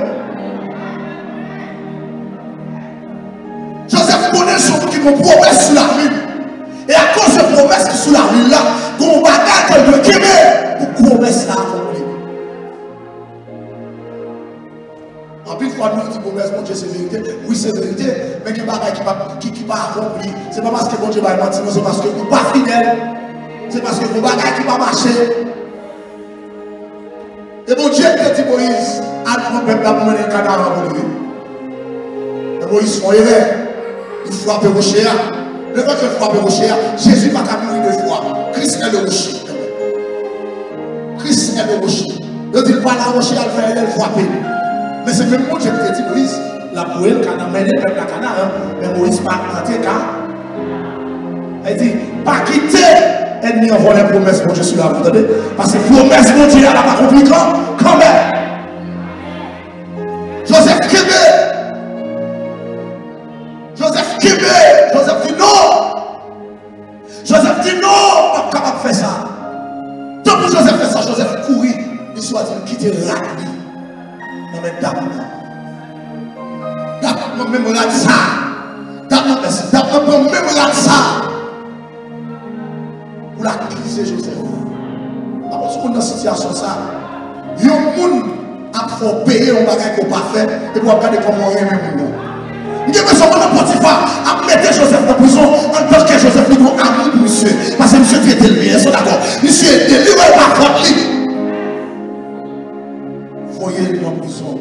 Speaker 4: Joseph connaît son qui a une promesse sur la vie. Et à cause de la promesse qui est sur la vie là, qu'on va garder de Québec pour promesse là. fois nous disons promesse, mon Dieu, c'est vérité. Oui, c'est vérité, mais qui va accompli. C'est pas parce que mon Dieu va mentir, c'est parce que vous n'êtes pas fidèle. C'est parce que vous n'avez qui va marcher. Et mon Dieu te dit Moïse, à mon peuple, pour mener un canard pour lui. Et Moïse font erreur. Il frappe le rocher. Le fait qu'il frappe le rocher, Jésus va mourir deux fois. Christ est le rocher. Christ est le rocher. Il dit pas la rocher, elle frappe. Mais c'est même mon Dieu qui te dit Moïse, la poêle, canard, mais le peuple, la canard, mais Moïse pas rentré car. Elle dit, pas quitter. Ennemi envoie les promesses, mon Dieu, sur la vous entendez? Parce que promesse, mon Dieu, elle n'a pas compris quand même. Joseph Kébé. Joseph Kébé. Joseph dit non. Joseph dit non, pas capable de faire ça. Tant que Joseph fait ça, Joseph courit. Il soit dit quitter Ragbi. Non, mais d'abord, même regarde ça. D'abord, même regarde ça. Pour l'accuser Joseph. Alors, si on est dans cette situation, ça, il y a un monde qui a payer un bagage qu'on n'a pas fait et pour regarder comment on est même. Il y a besoin de Potiphar à mettre Joseph en prison en tant que Joseph lui doit amour pour monsieur. Parce que monsieur qui est élevé, ils sont d'accord. Monsieur est élevé par contre lui. Voyez-le en prison.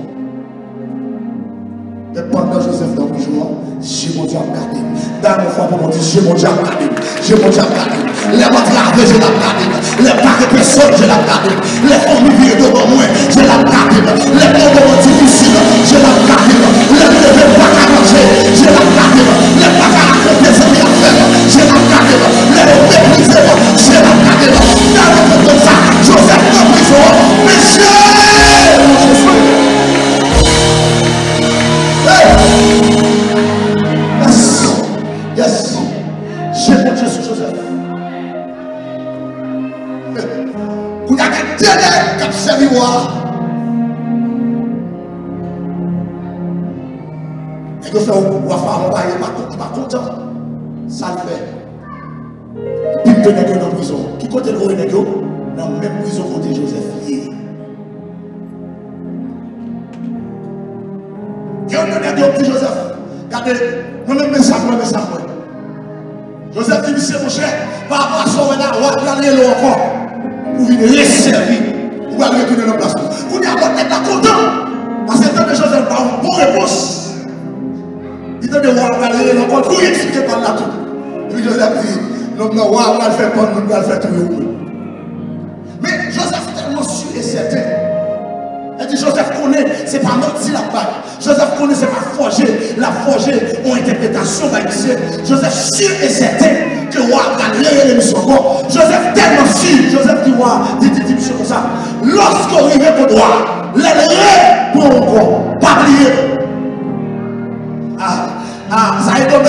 Speaker 4: Et pendant Joseph dans le prison, j'ai mon Dieu à garder. Dans mon foi pour mon Dieu, j'ai mon Dieu à garder. J'ai mon Dieu à garder. Les matravés, je l'ai gardé. Les paquets de personnes, je l'ai gardé. Les familles devant moi, je l'ai gardé. Les moments difficiles, je l'ai gardé. Les levées pas à manger, je l'ai gardé. Les pas à accomplir ce qu'il a fait, je l'ai gardé. Les méprisés, je l'ai gardé. Dans le monde comme ça, Joseph en prison. Monsieur! Yes. J'ai mon Dieu sur Joseph. Vous avez un délai qui a servi moi. Et que fait on va faire un bail, pas content. Ça le fait. Puis il est dans la prison. Qui côté le haut est dans la même prison côté Joseph. Il y a un petit Joseph. Regardez, moi-même, mes sacs. Joseph dit, monsieur, mon cher, par rapport à ça, on va aller là encore. Pour venir resservir. Pour aller retourner dans la place. Vous n'avez pas d'être content. Parce que tant que Joseph n'a pas une bonne réponse. Il dit, on va aller là encore. Vous expliquez par là tout. Puis Joseph dit, non, on va le faire pas, on va le faire tout. Mais Joseph est tellement sûr et certain. Elle dit Joseph connaît, c'est pas menti la bague. Joseph connaît, c'est pas forger. La forger en interprétation d'Aïssé. Joseph sûr et certain que roi va lire l'émission. Joseph tellement sûr. Joseph dit roi, dit monsieur comme ça. Lorsqu'on arrive au droit, les pour encore, pas oublier. Ça est même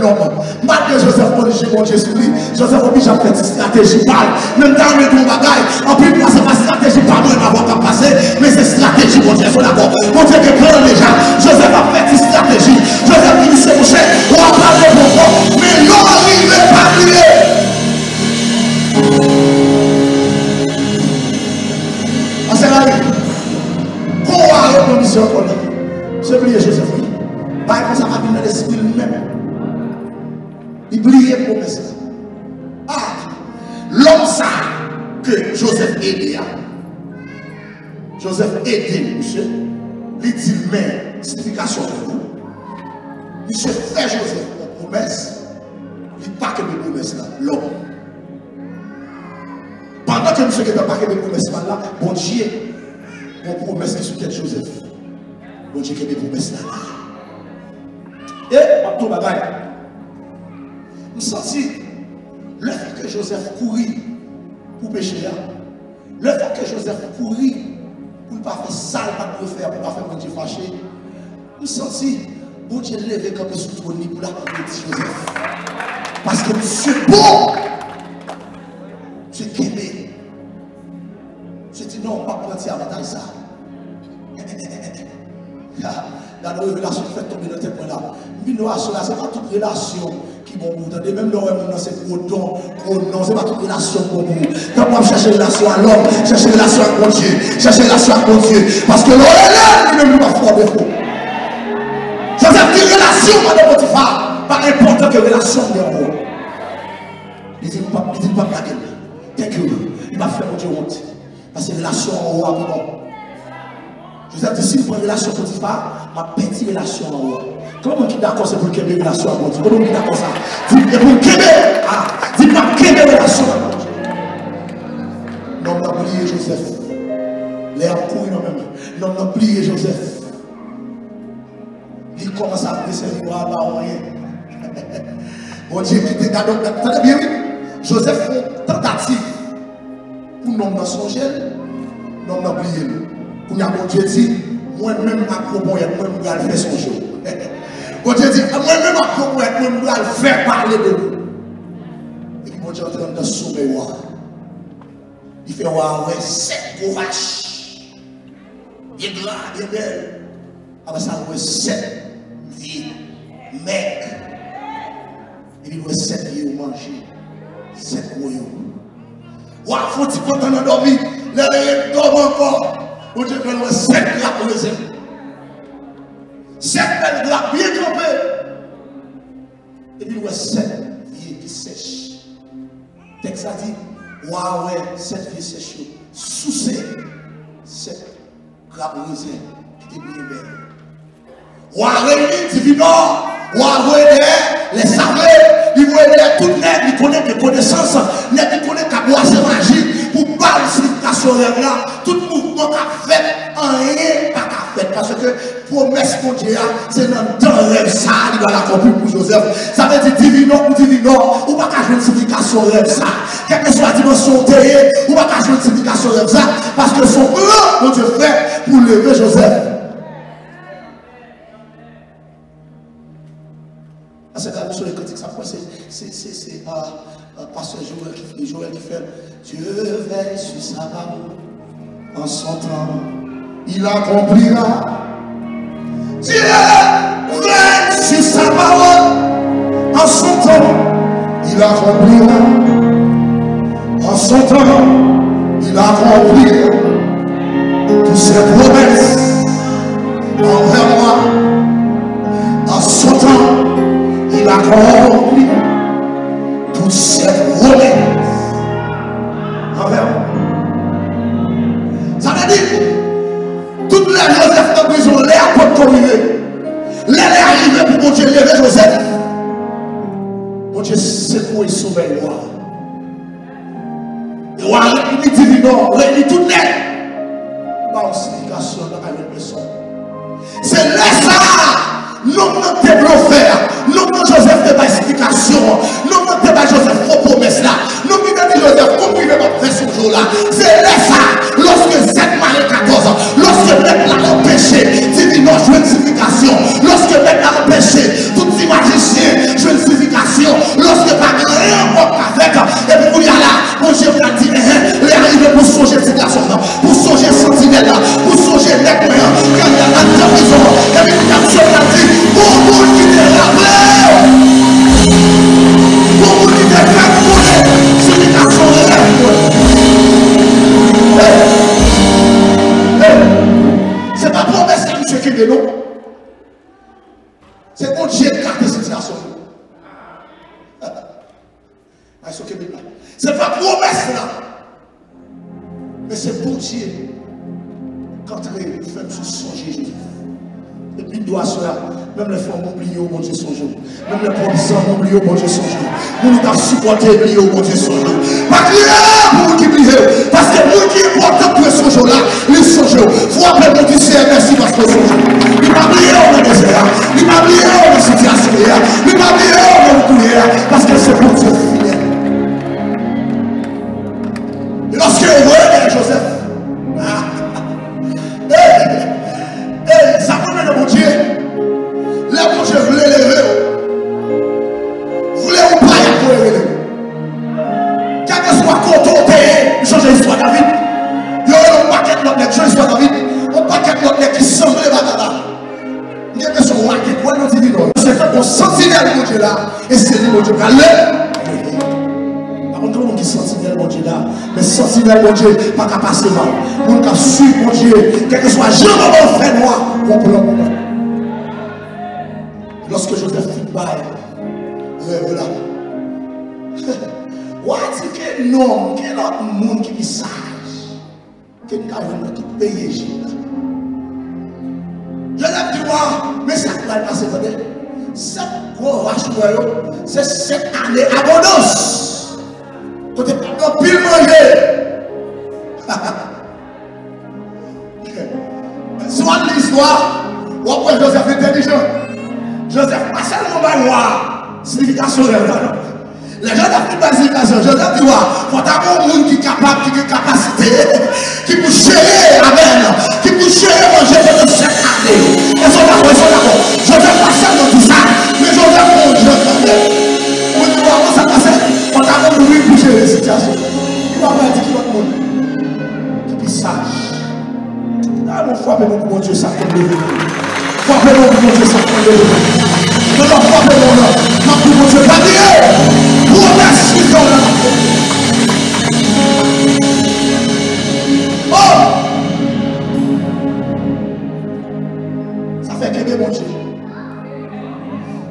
Speaker 4: l'homme. Malgré Joseph, mon Dieu sur lui. Joseph oblige à faire une stratégie parle. Même dans le tout bagaille, en plus, c'est pas stratégie, pas moi d'avoir qu'à passer, mais c'est stratégie, mon Dieu, d'accord. Mon Dieu, que prend déjà. Joseph a fait une stratégie. Joseph dit, c'est mon cher, on va parler pour moi, mais l'homme arrive pas prier. C'est là, qu'on va avoir une mission qu'on a. C'est oublié Joseph, oui. Pas comme ça, ma vie dans l'esprit lui-même. Il brillait pour ça. L'homme ça que Joseph aidait. Joseph aidait, monsieur. Il dit, mais, explication de vous. Monsieur fait Joseph une promesse. Il n'a pas que des promesses là, l'homme. Pendant que monsieur n'a pas que des promesses là, bon Dieu, une promesse qui est sur tête Joseph. Bon Dieu, qui a des promesses là. Et, tout bagaille. Nous sentons le fait que Joseph courit pour pécher, le fait que Joseph courit pour ne pas faire ça, pour ne pas faire mon Dieu fâché. Nous sentons, bon Dieu levé comme un sous-trône pour la petite Joseph. Parce que c'est bon. C'est qu'aimé. Je dis non, on va pas prendre avantage ça. Dans la révélation qui fait tomber dans tes points là. Une relation là, ce n'est pas toute relation qui bon vous entendez même dans c'est gros don, c'est pas toute relation pour vous. Quand on cherche relation à l'homme, chercher relation à mon Dieu, chercher relation à mon Dieu, parce que l'homme est là, il ne pas fort défaut. Joseph dit relation avec Potiphar, pas important que relation de moi. Il dit pas blaguer. Thank you. Il va faire mon Dieu honte. Parce que relation en haut a bon. Joseph dit si vous prenez relation avec Potiphar, ma petite relation en haut. Comment on est d'accord c'est pour qu'il y ait une relation avec mon Dieu? Comment on est d'accord ça? Dites pour qu'il y ait. Ah, dites pas qu'il y ait une relation avec mon Dieu. Non, on a oublié Joseph. Les couilles non même. Non, on a oublié Joseph. Il commence à blesser le roi, pas rien. Bon Dieu, qui te garde. Attendez bien, oui. Joseph fait une tentative pour nous dans son gel. Non, on a oublié. Pour nous, bon Dieu dit, moi-même, à propos, moi-même, je vais faire son jeu. Bon Dieu dit, moi-même, à propos, moi-même, je vais faire parler de nous. Et puis, bon Dieu est dans son mémoire. Il fait ouais, 7 gros vaches. Bien gras, bien belle. Après ça, il y a 7 vies, mecs. Et puis, il y a 7 vies au manger. 7 gros. Ouais, faut-il quand on a dormi, les dorment encore. Bon Dieu, il y a 7 grappes raisin. 7 belles grappes bien trempées. Et puis, il y a 7 vies qui sèchent. Texte a dit, ouais, 7 vies sèches. Sous ces 7 grappes raisin qui étaient bien belles. Ouah, divino, ouah, les savants, ils voient tout le monde, ils connaissent des connaissances, ils connaissent qu'à boire ces magies, pour pas une signification là, tout mouvement qu'a fait, en rien pas qu'a fait, parce que promesse mon Dieu, c'est dans le rêve ça, il va l'accomplir pour Joseph. Ça veut dire divino ou divino, ou pas qu'à jouer une signification rêve ça, quelle que soit la dimension terre, ou pas qu'à jouer une signification rêve ça, parce que son plan, mon Dieu fait pour lever Joseph. C'est la sur les critiques, ça c'est pasteur Joël qui fait Dieu veille sur sa parole en son temps, il accomplira. Dieu veille sur sa parole en son temps, il accomplira. En son temps, il accomplira toutes ses promesses envers moi. En son temps, il accomplit toutes ses promesses envers moi. Ça veut dire, toutes les Joseph de prison, les apôtres comme les arrivés pour mon Dieu lever Joseph. Mon Dieu, c'est pour y sauver moi. Et on a réuni divino, réuni toutes les. Pas une signification dans la leçon. C'est là ça. Nous avons développé. Nous avons Joseph de pas explication. Nous avons pas Joseph faux promesse là. Nous avons dit Joseph comment il va faire ce jour là. C'est là ça. Lorsque 7 Marie 14, lorsque même l'a empêché, divino jouer une signification. Lorsque même l'a empêché, tout petit magicien jouer une signification. Lorsque pas rien avec, et puis il y a là, mon Dieu m'a dit, les arrivés pour songer cette garçon là, pour songer sentinelle là, pour songer les moyens, quand il y a la prison, et puis il y a dit, pour vous qui te rappelez, pour vous qui te rappelez, c'est une garçon là. C'est pas promesse à M. Kébé, non? C'est mon Dieu qui a fait cette garçon. C'est pas promesse là. Mais c'est bon Dieu. Quand il fait songer Jésus. Et puis il doit se là. Même les femmes oublient au bon Dieu son jour. Même les promiseurs oublient au bon Dieu son jour. Nous nous avons supporté oublier au bon Dieu son jour. Pas crier pour vous qui oubliez. Parce que nous qui est important pour ce jour là, les son jour. Il faut appeler mon Dieu, c'est merci parce que son jour. Il m'a oublié au désert. Il m'a oublié au situation. Il m'a oublié au courir. Parce que c'est pour Dieu fidèle. Et lorsque vous voyez Joseph, ça promet de mon Dieu. Là, mon Dieu voulait l'élever. Voulait ou pas pour l'élever. Quel que soit quand on changer l'histoire David. fidèle, mon Dieu, pas qu'à passer mal. Moun qui suit, mon Dieu, quel que soit jamais on fait noir, comprend. Lorsque Joseph fit bail, rêve là. What quel homme, quel autre monde qui est sage, quel gars qui paye Joseph dit moi, mais ça va passer, attendez. Cette gros rachat, c'est cette année abondance. Côté pas pile manger. Soit l'histoire, ou après Joseph intelligent. Joseph pas seulement voir signification de là. Les gens n'ont plus de signification. Joseph dit faut avoir un monde qui est capable, qui a une capacité, qui peut gérer, amen, qui peut gérer manger de cette année. Ils sont d'accord, ils sont d'accord. Joseph pas seulement tout ça, mais Joseph mon Dieu quand même. Vous dites comment ça passe? Faut avoir un monde pour gérer la situation. Il va pas dire qu'il y a un monde qui est sage. Ah, mon frère, mais mon Dieu, ça tombe de vous. Frappez-moi pour mon Dieu, ça tombe de vous. Ne pas frappez-moi là. Ma pour mon Dieu, pas dire. Remercie dans la oh! Ça fait qu'aimer mon Dieu.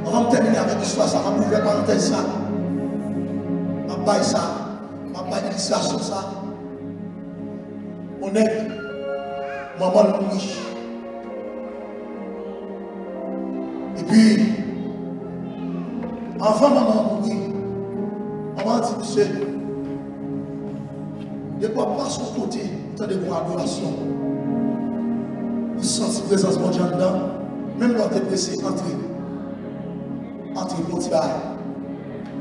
Speaker 4: On va terminer avec l'histoire, ça va m'ouvrir parenthèse ça. Ma baille ça. Ma baille l'initiation ça. On est maman Louis. Et puis, enfant maman Louis, maman dit, monsieur, il ne doit pas son côté, tant de bonne adoration. Vous sentez la présence de Dieu dedans, même l'autre est pressé, entrez. Entrez, pour petit bail.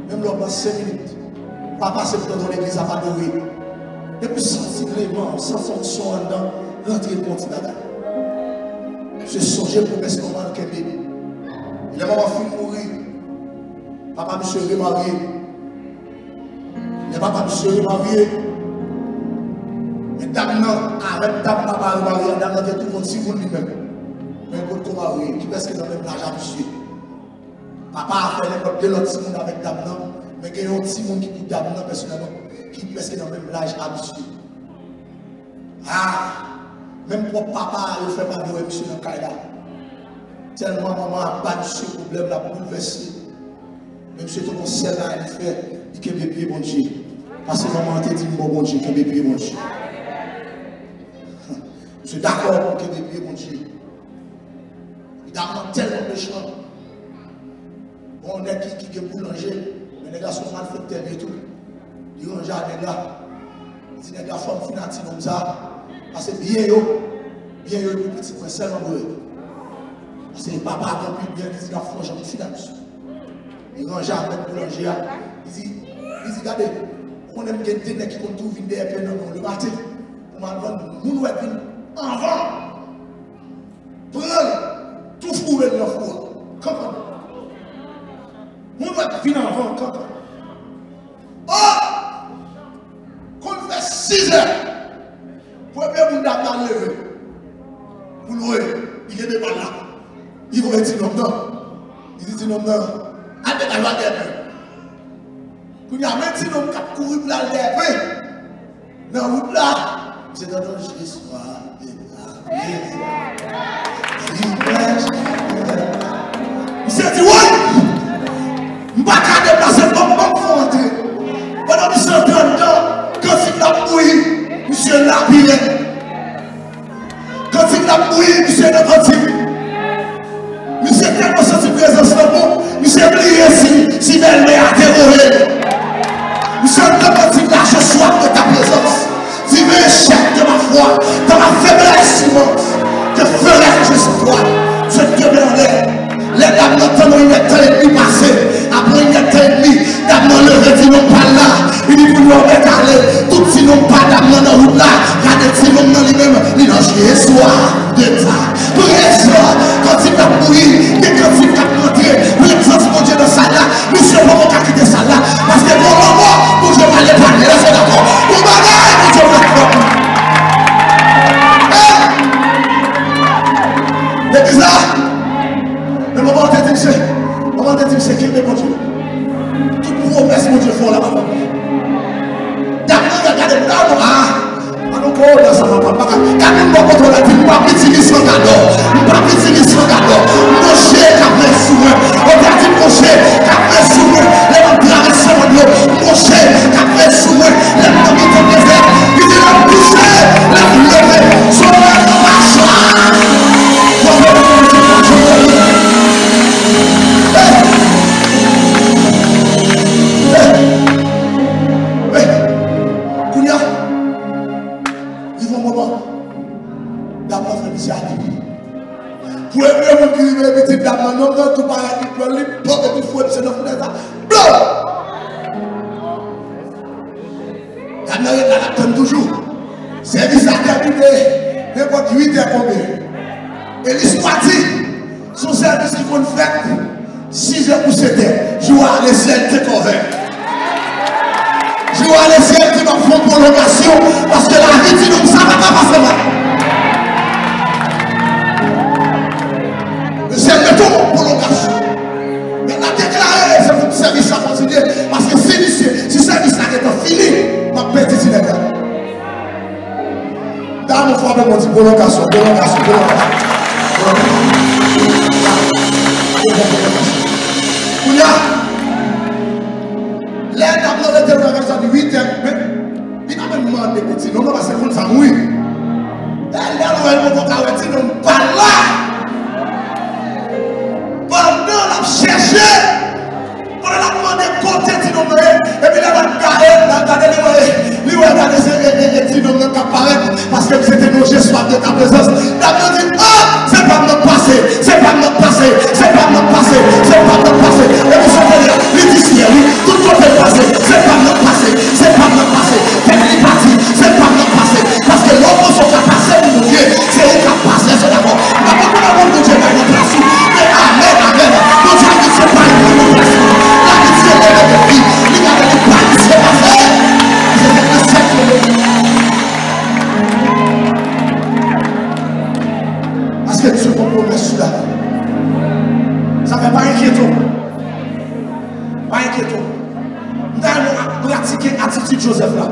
Speaker 4: Même l'autre 5 minutes. Papa, c'est pour dans l'église à adorer. Et puis, sentir l'élément, sans fonction dedans, rentrez pour petit bail. Je songeais pour mes moments de bébé. Il est maman fille mourir. Papa monsieur remarié. Il est papa monsieur remarié. Mais dame non, avec dame papa remarié, dame non, tout le monde si vous lui-même. Mais pour qu'on marié, qui est-ce que dans le même âge à monsieur? Papa a fait l'époque de l'autre monde avec dame non, mais il y a un petit monde qui dit dame non personnellement, qui est presque dans le même âge à monsieur. Ah, même pour papa, il fait pas de monsieur dans le cas là. Tellement maman a battu ce problème là pour bouleverser. Même si tout mon ciel là, il fait, il peut bébé bon Dieu. Parce que maman te dit, bon Dieu, que bébé bon Dieu. Je suis d'accord pour que bébé bon Dieu. Il a tellement méchant. On est qui est boulanger, mais les gars sont mal faits et tout. Ils ont jamais là. Ils disent, les gars, femme financière comme ça. Parce que bien yo, le petit point seulement pour eux. Parce que papa a compris bien, il dit, la frange en finance. Il range avec le boulanger. Il dit, regardez, on aime bien des nègres qui ont tout venu derrière le matin. On m'a demandé, nous nous avons avant. Prends tout fourré de la foi. Comment? Nous nous avons fini avant. Comment? Oh! Qu'on fait 6 heures. Premier monde a levé. Pour louer, il est pas là. Il va dire non, non. Il dit non, non. Allez, allez, allez. Quand il y a un petit homme qui a couru pour aller dans la route là, c'est dans le Jésus. Il s'est dit, oui, je ne vais pas déplacer comme on peut entrer. Pendant que je suis dedans, quand il a mouillé, monsieur l'a pillé. Quand il a mouillé, monsieur l'a pillé. Monsieur tellement senti présence de vous, monsieur oublié si belle mère a terroré. Monsieur tellement dit là, je sois de ta présence. Dis mes échecs de ma foi, dans ma faiblesse immense, que ferai-je sur toi? Je te demandais. Les dames n'entendent une temps et demi passé. Après une temps et demi, dames n'ont levé, dit non pas là. Il dit pour nous mettre à aller. Tout si non pas dames dans la route là. Regardez si non dans lui-même. Il a joué soir de ta. Pour soir, quand il a mouru, et quand il a montré, présence mon Dieu dans ça là. Monsieur, comment on a quitté ça là? Parce que pour le moment, pour je vais aller parler, là c'est d'accord. Pour bagaille, pour je vais faire. L'église là. Mais maman te dit, c'est qu'il est mon Dieu. Toute promesse, mon Dieu, faut là-bas. D'accord, regardez, ah, il faut un moment. D'abord, fait initiative. Pour le monde qui vit les petites dames, non, tout pareil, qui pleure, les pauvres, et puis il faut c'est notre frère. Blanc! La mère est là, l'attend toujours. Service a terminé, n'importe 8 heures combien. Et l'histoire dit, son service qui compte faire 6 heures pour 7 heures. Je vais aller ciel te convaincre. Je vais aller ciel qui va faire une prolongation parce que la vie dit donc ça ne va pas passer mal. Le ciel met tout en prolongation. Mais la déclaré, c'est pour que le service a continué. Parce que si le service a été fini, ma pète ici les gars. Dans mon frère, mon petit prolongation. Les dames dans le terrain de 8 heures, il n'a même demandé petit non, parce que ça mouille. Elle non pas là. Pendant la chercher, pendant la demander côté de et puis là, on a regardé les noms qui apparaissent parce que c'était nos gestes de ta présence. David dit, ah, c'est pas notre passé, c'est pas notre passé, c'est pas notre passé, c'est pas notre passé. Et vous savez, les disciplines, oui, tout le monde est passé, c'est pas notre passé, c'est pas notre passé. Quelqu'un parti, c'est pas notre passé. Parce que l'autre sont capables de nous dire, c'est eux qui ont passé, c'est d'abord. Mais pourquoi on nous dit pas notre place? Mais amen, amen. Nous disons que c'est pas notre place. La vie, c'est notre vie. Il y a des pas qui se passent. C'est le siècle de Dieu. Parce que tu compromet cela. Ça ne fait pas inquiétant. Pas inquiétant. Nous allons pratiquer l'attitude Joseph là.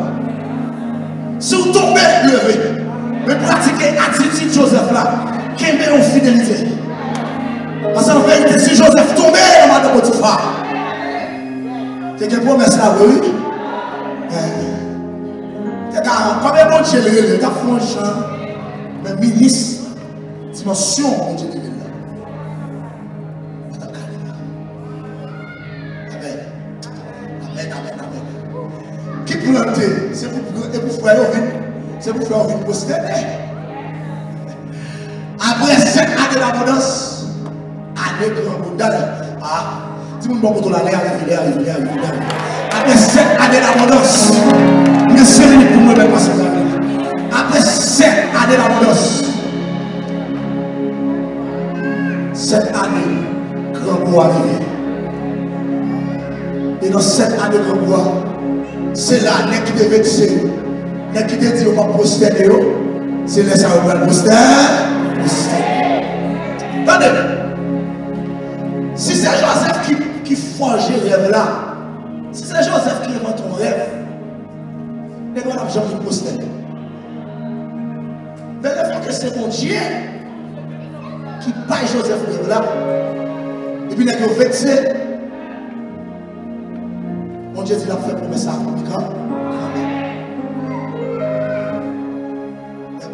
Speaker 4: Si vous tombez, levez. Mais pratiquer l'attitude Joseph là, qui met en fidélité. Parce qu'en vérité, si Joseph tombait dans ma Potiphar, c'est quelle promesse là, oui? Combien de Dieu il y a franchement, mais ministre, dimension, mon Dieu, là. Amen. Amen, amen, amen. Qui planter, c'est pour faire c'est pour faire une postérité. Après 7 années d'abondance, année de l'abondance, si vous ne pouvez pas arriver. Après 7 années d'abondance, je suis pour moi même passer. Après 7 années d'abondance, 7 années, grand bois arrivé. Et dans 7 années de grand bois, c'est l'année qui devait vexer. Mais qui te dit on va prosterner, c'est laisser on va prosterner. Attendez, si c'est Joseph qui forge le rêve là, si c'est Joseph qui invente ton rêve, les gens n'ont jamais prosterné. Mais le fait que c'est mon Dieu qui paye Joseph le rêve là, et puis les gens vexés, mon Dieu dit qu'il a fait promesse à quand?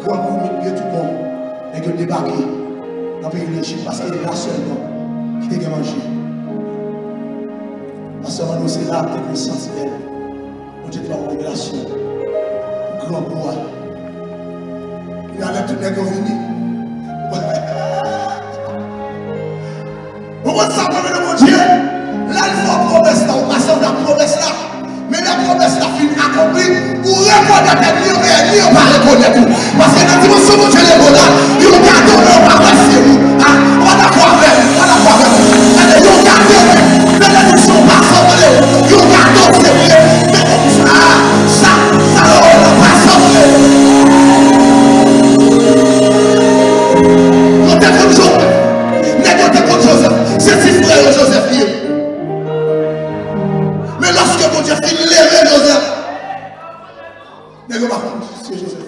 Speaker 4: Quand vous mettez tout le monde et que débarquez dans le pays de l'Égypte parce qu'il est là seulement qui t'a mangé. Parce que nous c'est là que nous sensibles. Nous avons une révélation. Grand bois. Il y a là tout le monde venu. Vous voyez ça, mon Dieu? Là, il faut promesse là, on passe dans la promesse là. Mais la promesse la fin accomplie, ou reconnaître mais on ne va pas reconnaître. Parce que dans la dimension de Dieu, les là, ils ont gardé, on va passer. On va quoi faire, on va quoi faire. Ils ont gardé, mais les gens sont pas semblés. Ils ont gardé, c'est vrai. Mais ça, on va pas sembler. Nous t'es contre Joseph. Nous t'es contre Joseph. C'est si frère Joseph lié. Mais lorsque mon Dieu finit lever Joseph, ne pas contre, c'est Joseph.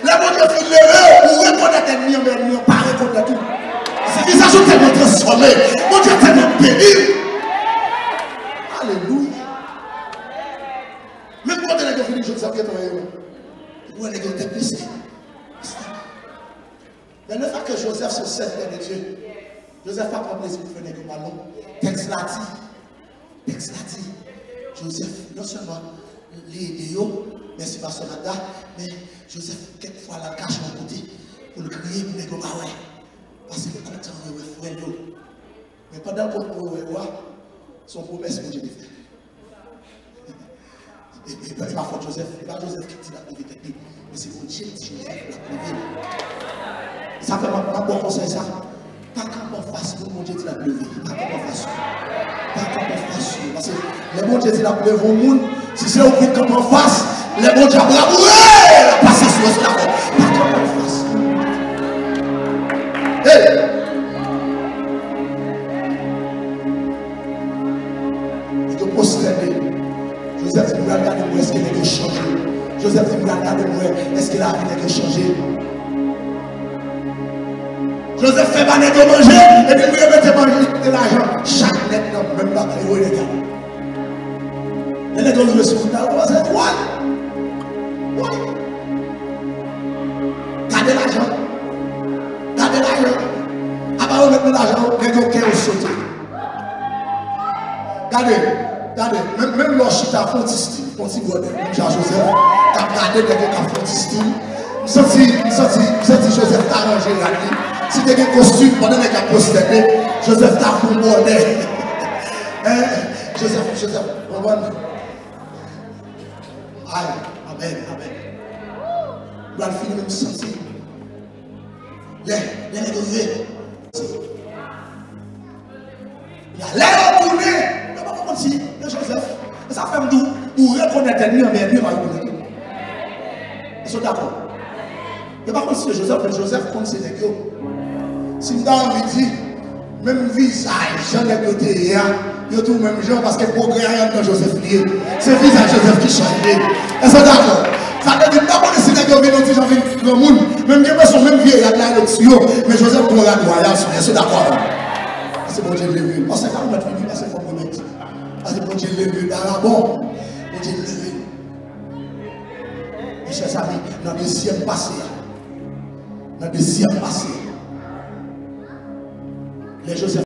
Speaker 4: Là, mon Dieu finit lever, pour reconnaître l'ennemi, mais ne pas reconnaître tout. C'est visage tellement transformé, mon Dieu tellement béni. Alléluia. Même quand elle a fini, Joseph qui est tombé, vous avez été blessé. Mais le fait que Joseph se serve de Dieu, Joseph n'a pas plaisir pour faire des ballons. Texte là dit, Joseph, non seulement les idéaux, mais c'est pas son mandat, mais Joseph, quelquefois, la cache mon côté pour le crier, mais comme ah ouais. Parce qu'il est content de frère. Mais pendant qu'on peut voir, son promesse, mon Dieu, est fait. Et pas Joseph, et pas Joseph qui dit la vérité, mais c'est mon Dieu qui dit Joseph la vérité. Ça fait pas bon conseil ça. Pas qu'en face, mon Dieu dit la vérité. Pas qu'en face. Pas qu'en face. Parce que les bon Dieu dit la vérité au monde, si c'est au bout comme en face, les bon Dieu bravo, passer sur la porte. Pas qu'en face. Hey! Il te prosterner. Joseph dit, regardez-moi, est-ce qu'il a changé? Joseph dit, regardez-moi, est-ce qu'il a changé? Joseph fait pas de manger, et puis vous mettez manger de l'argent. Chaque net, même pas les gars. Les nègres jouent sur le tas, on va dire, ouais. Gardez l'argent. Gardez l'argent. Après, on met de l'argent, les gars qui ont sauté. Regardez, même l'orchita font style, font style, Jean-Joseph, t'as regardé les gars qui font style. Senti Joseph t'a arrangé la vie. Si tu as un costume pendant que tu as posté, Joseph t'a fait un bonnet. Joseph, on va. Aïe, amen. On va le finir même sentir. Les négocier. Il y a l'air de tourner. Je ne sais pas comment si, Joseph. Ça fait un doux. Pour reconnaître l'ennemi, mais lui va reconnaître. Ils sont d'accord. Il n'y a pas comme si Joseph compte ses négociations. Si nous avons dit, même visage, j'en ai côté hier, il y a tout le même genre parce que le progrès est dans Joseph lié. C'est le visage Joseph qui change. Est-ce que d'accord? Ça veut dire que d'abord, si nous avons dit, j'en ai grand monde, même que personne, même vieux, il y a de la luxure, mais Joseph pour la royale, est-ce que d'accord? C'est bon Dieu levé. Parce que quand on va finir, parce qu'il faut remettre. Parce que bon Dieu levé, bon, bon Dieu levé. Mes chers amis, dans le deuxième passé, les Joseph